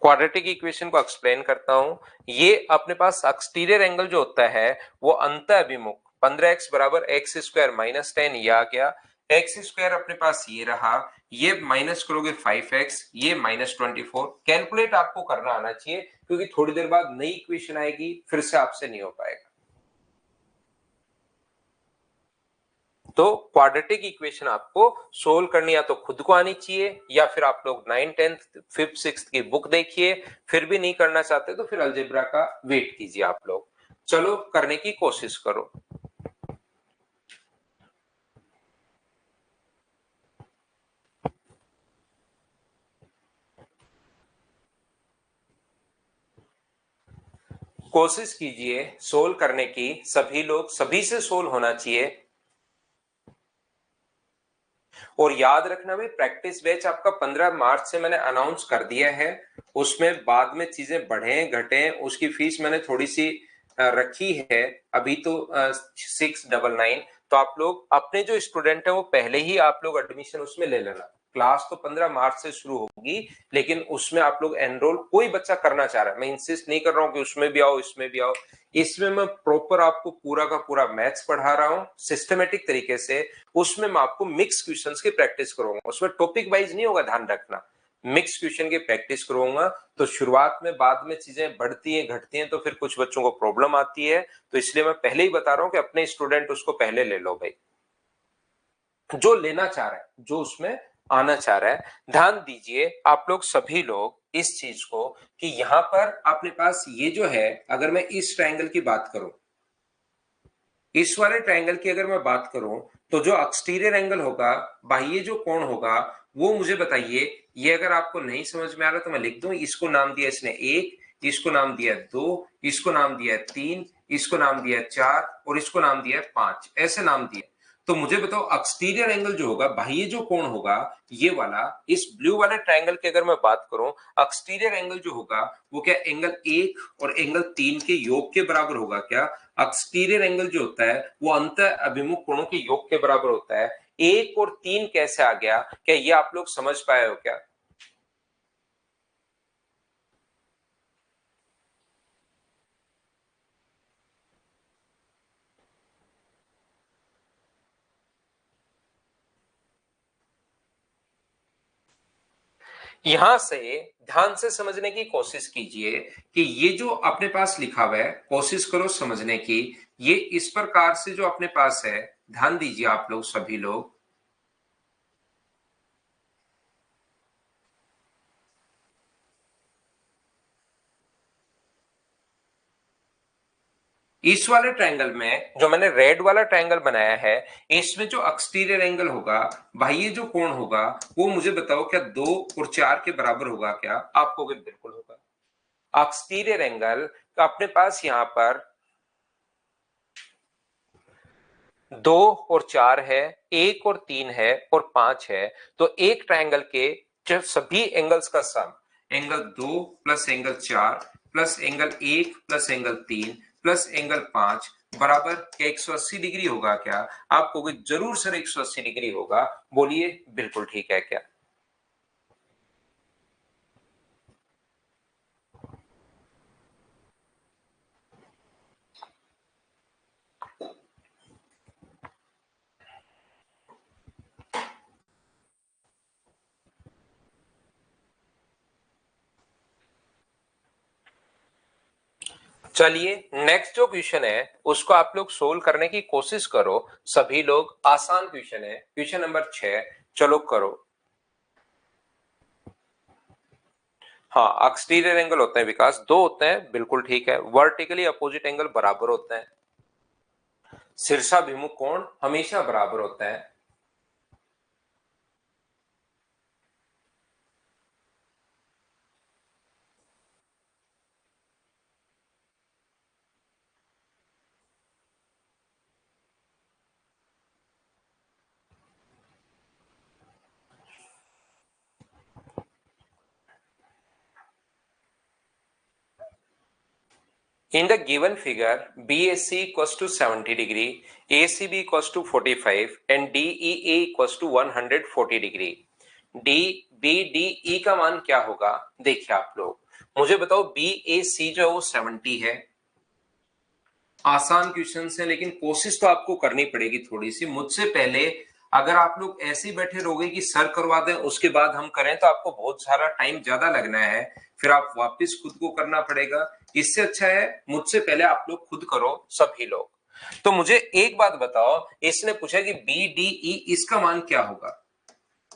क्वाड्रेटिक इक्वेशन को एक्सप्लेन करता हूं। ये अपने पास एक्सटीरियर एंगल जो होता है वो अंत अभिमुख 15x बराबर एक्स स्क्वायर माइनस 10 ये आ गया। एक्स स्क्वायर अपने पास ये रहा, ये माइनस करोगे 5x, ये माइनस 24। कैलकुलेट आपको करना आना चाहिए, क्योंकि थोड़ी देर बाद नई इक्वेशन आएगी, फिर से आपसे नहीं हो पाएगा। तो क्वाड्रेटिक इक्वेशन आपको सोल्व करनी या तो खुद को आनी चाहिए, या फिर आप लोग 9th 10th 5th 6th की बुक देखिए। फिर भी नहीं करना चाहते तो फिर अलजेब्रा का वेट कीजिए आप लोग। चलो करने की कोशिश करो। कोशिश कीजिए सोल्व करने की, सभी लोग, सभी से सोल्व होना चाहिए। और याद रखना भाई, प्रैक्टिस बैच आपका 15 मार्च से मैंने अनाउंस कर दिया है। उसमें बाद में चीजें बढ़े घटे उसकी फीस मैंने थोड़ी सी रखी है, अभी तो 699। तो आप लोग अपने जो स्टूडेंट है वो पहले ही आप लोग एडमिशन उसमें ले लेना। क्लास तो 15 मार्च से शुरू होगी, लेकिन उसमें आप लोग एनरोल, कोई बच्चा करना चाह रहा है, मैं इंसिस्ट नहीं कर रहा हूँ कि उसमें भी आओ इसमें भी आओ। इसमें मैं प्रॉपर आपको पूरा का पूरा मैथ्स पढ़ा रहा हूँ सिस्टमेटिक तरीके से। उसमें मैं आपको मिक्स क्वेश्चंस की प्रैक्टिस करूंगा, उसमें टॉपिक वाइज नहीं होगा, ध्यान रखना। मिक्स क्वेश्चन की प्रैक्टिस करूंगा। तो शुरुआत में बाद में चीजें बढ़ती हैं घटती हैं तो फिर कुछ बच्चों को प्रॉब्लम आती है, तो इसलिए मैं पहले ही बता रहा हूं कि अपने स्टूडेंट उसको पहले ले लो भाई, जो लेना चाह रहा है, जो उसमें आना चाह रहा है। ध्यान दीजिए आप लोग सभी लोग इस चीज को कि यहां पर अपने पास ये जो है, अगर मैं इस ट्रायंगल की बात करूं, इस वाले ट्रायंगल की अगर मैं बात करूं, तो जो एक्सटीरियर एंगल होगा, बाह्य जो कोण होगा, वो मुझे बताइए। ये अगर आपको नहीं समझ में आ रहा तो मैं लिख दूं, इसको नाम दिया इसने 1, इसको नाम दिया 2, इसको नाम दिया 3, इसको नाम दिया 4 और इसको नाम दिया 5, ऐसे नाम दिए। तो मुझे बताओ एक्सटीरियर एंगल जो होगा, बाह्य जो कोण होगा, ये वाला, इस ब्लू वाले ट्रायंगल की अगर मैं बात करूं, एक्सटीरियर एंगल जो होगा वो क्या एंगल 1 और एंगल 3 के योग के बराबर होगा क्या? एक्सटीरियर एंगल जो होता है वो अंत अभिमुख कोणों के योग के बराबर होता है। 1 और 3 कैसे आ गया, क्या ये आप लोग समझ पाए हो क्या? यहां से ध्यान से समझने की कोशिश कीजिए कि ये जो अपने पास लिखा हुआ है, कोशिश करो समझने की। ये इस प्रकार से जो अपने पास है, ध्यान दीजिए आप लोग सभी लोग, इस वाले ट्रायंगल में जो मैंने रेड वाला ट्रायंगल बनाया है, इसमें जो एक्सटीरियर एंगल होगा, बाह्य जो कोण होगा, वो मुझे बताओ क्या 2 और 4 के बराबर होगा क्या? आपको भी बिल्कुल होगा। एक्सटीरियर एंगल अपने पास यहां पर 2 और 4 है, 1 और 3 है और 5 है। तो एक ट्रायंगल के जो सभी एंगल्स का sum, angle 2 plus angle 4 plus angle 1 plus angle 3 plus angle 5 बराबर क्या 180 डिग्री होगा क्या? आप कहोगे जरूर सर 180 डिग्री होगा। बोलिए बिल्कुल ठीक है क्या? चलिए नेक्स्ट जो क्वेश्चन है उसको आप लोग सोल्व करने की कोशिश करो सभी लोग। आसान क्वेश्चन है, क्वेश्चन नंबर 6। चलो करो। हाँ, एक्सटीरियर एंगल होते हैं विकास, दो होते हैं, बिल्कुल ठीक है। वर्टिकली अपोजिट एंगल बराबर होते हैं। शीर्षाभिमुख कोण हमेशा बराबर होता है। In the given figure, BAC equals to 70 degree, ACB equals to 45 and DEA equals to 140 degree. DBDE का मान क्या होगा? देखिए आप लोग, मुझे बताओ BAC जो है वो 70 है। आसान क्वेश्चन है लेकिन कोशिश तो आपको करनी पड़ेगी थोड़ी सी मुझसे पहले। अगर आप लोग ऐसे ही बैठे रहोगे कि सर करवा दें उसके बाद हम करें, तो आपको बहुत सारा टाइम ज्यादा लगना है, फिर आप वापस खुद को करना पड़ेगा। इससे अच्छा है मुझसे पहले आप लोग खुद करो सभी लोग। तो मुझे एक बात बताओ, इसने पूछा कि बी डी ई इसका मान क्या होगा।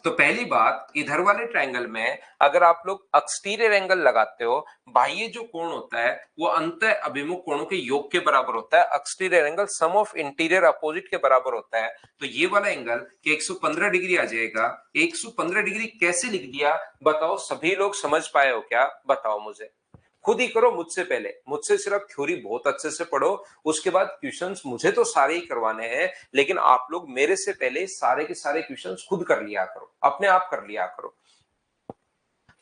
तो पहली बात, इधर वाले ट्रायंगल में अगर आप लोग एक्सटीरियर एंगल लगाते हो, बाह्य जो कोण होता है वो अंत अभिमुख कोणों के योग के बराबर होता है। Exterior angle sum of interior opposite के बराबर होता है। तो ये वाला एंगल कि 115 डिग्री आ जाएगा। 115 डिग्री कैसे लिख दिया बताओ, सभी लोग समझ पाए हो क्या? बताओ मुझे, खुद ही करो मुझसे पहले। मुझसे सिर्फ थ्योरी बहुत अच्छे से पढ़ो, उसके बाद क्वेश्चंस मुझे तो सारे ही करवाने हैं, लेकिन आप लोग मेरे से पहले सारे के सारे क्वेश्चंस खुद कर लिया करो, अपने आप कर लिया करो।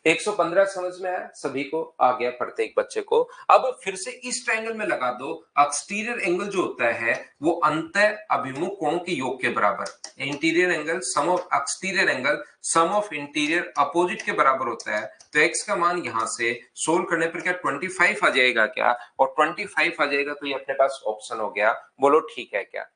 115 समझ में आया सभी को? आ गया प्रत्येक बच्चे को। अब फिर से इस ट्रायंगल में लगा दो, एक्सटीरियर एंगल जो होता है वो अंत अभिमुख कोणों के योग के बराबर। Interior angle sum of exterior angle sum of interior opposite के बराबर होता है। तो एक्स का मान यहां से सोल्व करने पर क्या 25 आ जाएगा क्या? और 25 आ जाएगा तो ये अपने पास ऑप्शन हो गया। बोलो ठीक है क्या?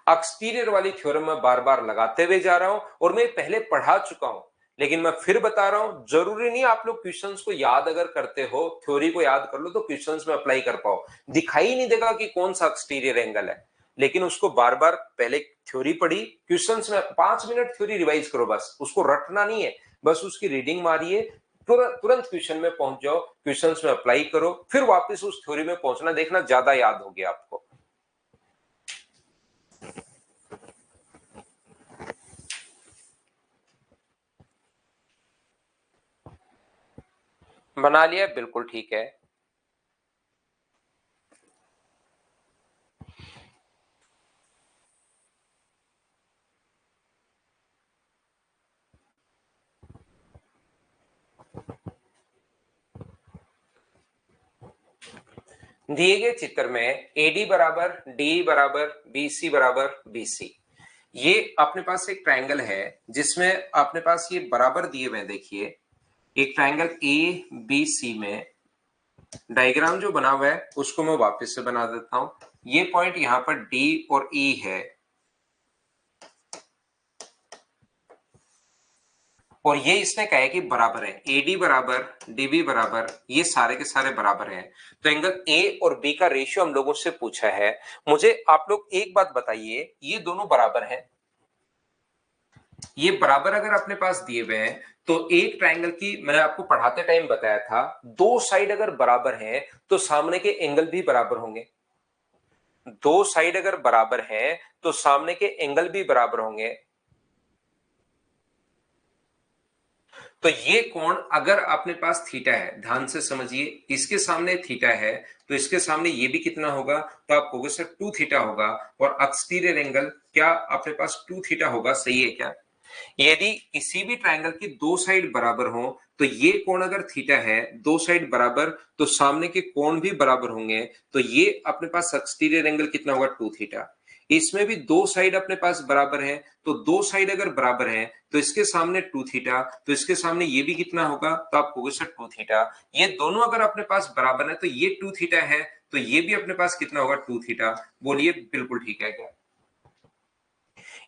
एक्सटीरियर वाली थ्योरम मैं बार बार लगाते हुए जा रहा हूं और मैं पहले पढ़ा चुका हूं, लेकिन मैं फिर बता रहा हूं, जरूरी नहीं आप लोग क्वेश्चंस को याद अगर करते हो, थ्योरी को याद कर लो तो क्वेश्चंस में अप्लाई कर पाओ। दिखाई नहीं देगा कि कौन सा एक्सटीरियर एंगल है, लेकिन उसको बार बार पहले थ्योरी पढ़ी, क्वेश्चंस में 5 मिनट थ्योरी रिवाइज करो, बस उसको रटना नहीं है, बस उसकी रीडिंग मारिए, तुरंत क्वेश्चन में पहुंच जाओ, क्वेश्चंस में अप्लाई करो, फिर वापस उस थ्योरी में पहुंचना, देखना ज्यादा याद होगी आपको। बना लिया, बिल्कुल ठीक है। दिए गए चित्र में एडी बराबर डी बराबर बीसी बराबर बीसी, ये अपने पास एक ट्रायंगल है जिसमें अपने पास ये बराबर दिए हुए, देखिए एक ट्रायंगल ए बी सी में डायग्राम जो बना हुआ है उसको मैं वापस से बना देता हूं। ये पॉइंट यहां पर डी और ई है, और ये इसने कहा है कि बराबर है, एडी बराबर डीबी बराबर, ये सारे के सारे बराबर हैं। तो एंगल ए और बी का रेशियो हम लोगों से पूछा है। मुझे आप लोग एक बात बताइए, ये दोनों बराबर हैं, ये बराबर अगर अपने पास दिए हुए हैं तो एक ट्रायंगल की, मैंने आपको पढ़ाते टाइम बताया था, दो साइड अगर बराबर हैं तो सामने के एंगल भी बराबर होंगे। दो साइड अगर बराबर हैं तो सामने के एंगल भी बराबर होंगे। तो ये कोण अगर अपने पास थीटा है, ध्यान से समझिए, इसके सामने थीटा है तो इसके सामने ये भी कितना होगा, तो आप कहोगे सर 2 थीटा होगा, और एक्सटीरियर एंगल क्या अपने पास 2 थीटा होगा, सही है क्या? यदि किसी भी ट्रायंगल की दो साइड बराबर हो तो ये कोण अगर थीटा है, दो साइड बराबर, तो सामने के कोण भी बराबर होंगे, तो ये अपने पास एक्सटीरियर एंगल कितना होगा, 2 थीटा। इसमें भी दो साइड अपने पास बराबर है, तो दो साइड अगर बराबर है तो इसके सामने 2 थीटा, तो इसके सामने ये भी कितना होगा, तो आप कहोगे सर 2 थीटा। ये दोनों अगर अपने पास बराबर है तो ये 2 थीटा है, तो ये भी अपने पास कितना होगा, 2 थीटा। बोलिए बिल्कुल ठीक है क्या?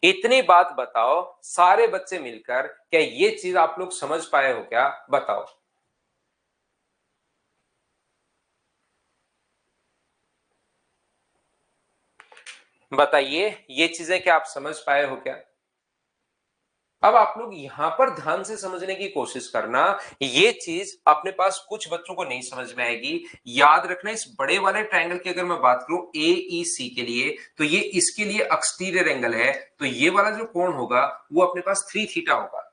इतनी बात बताओ सारे बच्चे मिलकर, क्या ये चीज आप लोग समझ पाए हो क्या, बताओ। बताइए ये चीजें क्या आप समझ पाए हो क्या? अब आप लोग यहां पर ध्यान से समझने की कोशिश करना, ये चीज अपने पास कुछ बच्चों को नहीं समझ में आएगी। याद रखना, इस बड़े वाले ट्रायंगल की अगर मैं बात करूं ए ई सी के लिए, तो ये इसके लिए एक्सटीरियर एंगल है, तो ये वाला जो कोण होगा वो अपने पास 3 थीटा होगा।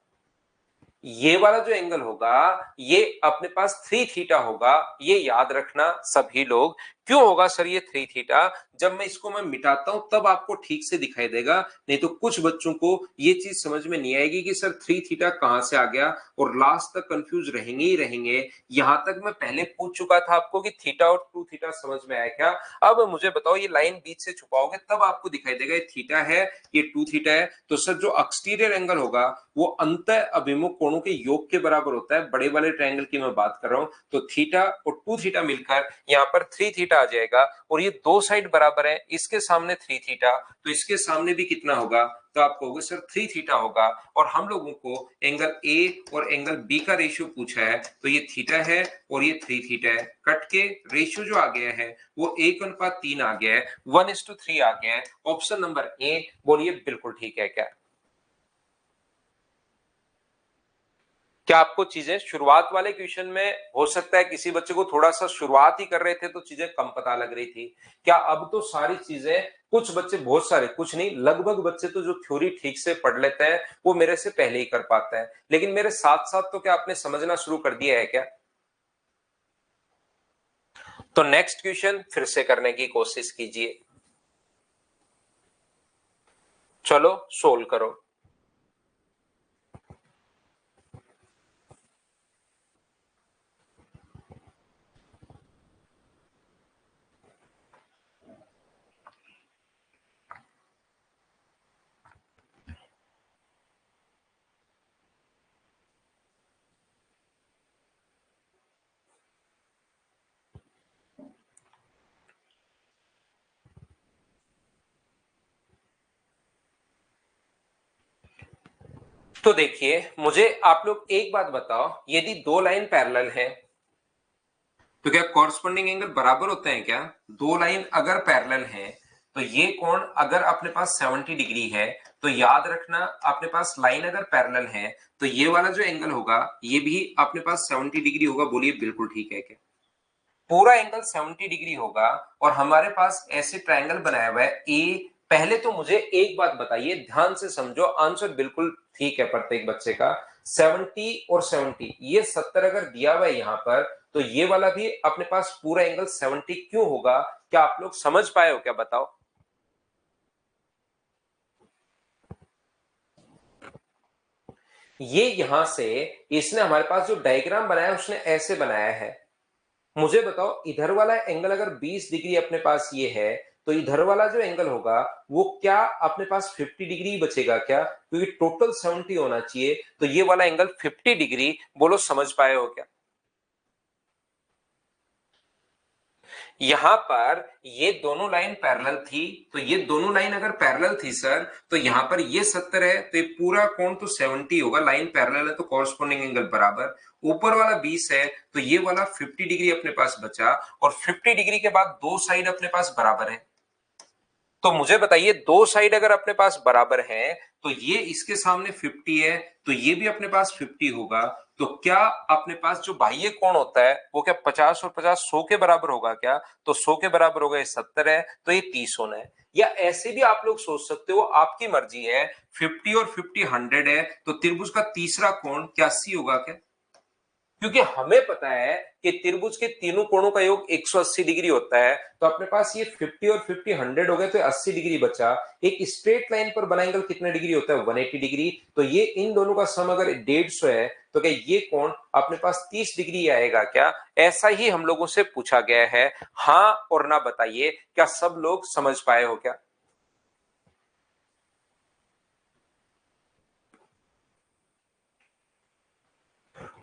ये वाला जो एंगल होगा ये अपने पास 3 थीटा होगा, ये याद रखना सभी लोग। क्यों होगा सर ये 3 थीटा? जब मैं मिटाता हूं तब आपको ठीक से दिखाई देगा, नहीं तो कुछ बच्चों को ये चीज समझ में नहीं आएगी कि सर 3 थीटा कहां से आ गया, और लास्ट तक कंफ्यूज रहेंगे ही रहेंगे। यहां तक मैं पहले पूछ चुका था आपको कि थीटा और 2 थीटा समझ में आया क्या? अब मुझे बताओ, ये लाइन बीच से छुपाओगे तब आपको दिखाई देगा ये थीटा है, ये 2 थीटा है। तो सर जो एक्सटीरियर एंगल होगा वो अंत अभिमुख कोणों के योग के बराबर होता है, बड़े वाले ट्रायंगल की मैं बात कर रहा हूं, तो थीटा और 2 थीटा मिलकर यहाँ पर 3 थीटा आ जाएगा, और ये दो साइड बराबर है, इसके सामने 3 थीटा, तो इसके सामने भी कितना होगा, तो आप कहोगे सर 3 थीटा होगा। और हम लोगों को एंगल ए और एंगल बी का रेशियो पूछा है, तो ये थीटा है और ये 3 थीटा है, कट के रेशियो जो आ गया है वो 1:3 आ गया है, 1:3 आ गया है। ऑप्शन नंबर ए, बोलिए बिल्कुल ठीक है क्या? क्या आपको चीजें शुरुआत वाले क्वेश्चन में, हो सकता है किसी बच्चे को थोड़ा सा शुरुआत ही कर रहे थे तो चीजें कम पता लग रही थी, क्या अब तो सारी चीजें, कुछ बच्चे, बहुत सारे, कुछ नहीं, लगभग बच्चे तो जो थ्योरी ठीक से पढ़ लेते हैं वो मेरे से पहले ही कर पाते हैं, लेकिन मेरे साथ साथ तो क्या आपने समझना शुरू कर दिया है क्या? तो नेक्स्ट क्वेश्चन फिर से करने की कोशिश कीजिए, चलो सोल्व करो। तो देखिए, मुझे आप लोग एक बात बताओ, यदि दो लाइन पैरेलल है तो क्या कॉरस्पॉन्डिंग एंगल बराबर होते हैं क्या? दो लाइन अगर पैरेलल हैं तो ये कोण अगर अपने पास 70 डिग्री है तो याद रखना, अपने पास लाइन अगर पैरेलल है तो ये वाला जो एंगल होगा ये भी अपने पास 70 डिग्री होगा। बोलिए बिल्कुल ठीक है क्या? पूरा एंगल 70 डिग्री होगा और हमारे पास ऐसे ट्रायंगल बनाया हुआ है ए। पहले तो मुझे एक बात बताइए, ध्यान से समझो, आंसर बिल्कुल ठीक है प्रत्येक बच्चे का। 70 और 70, ये 70 अगर दिया हुआ है यहां पर, तो ये वाला भी अपने पास पूरा एंगल 70 क्यों होगा? क्या आप लोग समझ पाए हो क्या? बताओ। ये यहां से इसने हमारे पास जो डायग्राम बनाया उसने ऐसे बनाया है। मुझे बताओ, इधर वाला एंगल अगर 20 डिग्री अपने पास ये है तो इधर वाला जो एंगल होगा वो क्या अपने पास 50 डिग्री बचेगा क्या? क्योंकि टोटल 70 होना चाहिए, तो ये वाला एंगल 50 डिग्री। बोलो समझ पाए हो क्या? यहां पर ये दोनों लाइन पैरेलल थी, तो ये दोनों लाइन अगर पैरेलल थी सर, तो यहां पर ये 70 है तो ये पूरा कोण तो 70 होगा। लाइन पैरेलल है तो कॉरस्पॉन्डिंग एंगल बराबर। ऊपर वाला 20 है तो ये वाला 50 डिग्री अपने पास बचा, और 50 डिग्री के बाद दो साइड अपने पास बराबर है। तो मुझे बताइए, दो साइड अगर अपने पास बराबर है तो ये इसके सामने 50 है तो ये भी अपने पास 50 होगा। तो क्या अपने पास जो बाह्य कोण होता है वो क्या 50 और 50 100 के बराबर होगा क्या? तो 100 के बराबर होगा, ये 70 है तो ये 30 होना है। या ऐसे भी आप लोग सोच सकते हो, आपकी मर्जी है। 50 और 50 100 है तो त्रिभुज का तीसरा कोण क्या 80 होगा क्या? क्योंकि हमें पता है कि त्रिभुज के तीनों कोणों का योग 180 डिग्री होता है, तो अपने पास ये 50 और 50 100 हो गए तो 80 डिग्री बचा। एक स्ट्रेट लाइन पर बना एंगल कितने डिग्री होता है? 180 डिग्री। तो ये इन दोनों का सम अगर 150 है तो क्या ये कोण अपने पास 30 डिग्री आएगा क्या? ऐसा ही हम लोगों से पूछा गया है। हाँ और ना बताइए, क्या सब लोग समझ पाए हो क्या?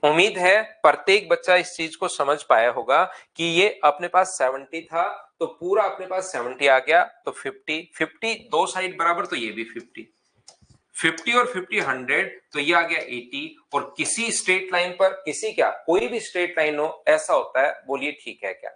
उम्मीद है प्रत्येक बच्चा इस चीज को समझ पाया होगा कि ये अपने पास 70 था तो पूरा अपने पास 70 आ गया, तो 50 50 दो साइड बराबर तो ये भी 50। 50 और 50 100 तो ये आ गया 80। और किसी स्ट्रेट लाइन पर, किसी क्या, कोई भी स्ट्रेट लाइन हो ऐसा होता है। बोलिए ठीक है क्या?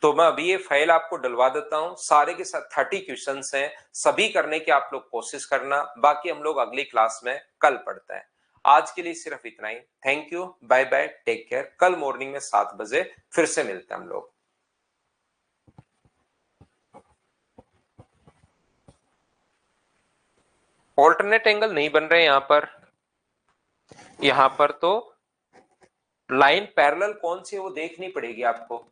तो मैं अभी ये फाइल आपको डलवा देता हूं, सारे के साथ 30 क्वेश्चंस हैं, सभी करने की आप लोग कोशिश करना। बाकी हम लोग अगली क्लास में कल पढ़ते हैं। आज के लिए सिर्फ इतना ही। Thank you, bye bye, take care. कल मॉर्निंग में 7 बजे फिर से मिलते हैं हम लोग। ऑल्टरनेट एंगल नहीं बन रहे यहां पर तो लाइन पैरेलल कौन सी है वो देखनी पड़ेगी आपको।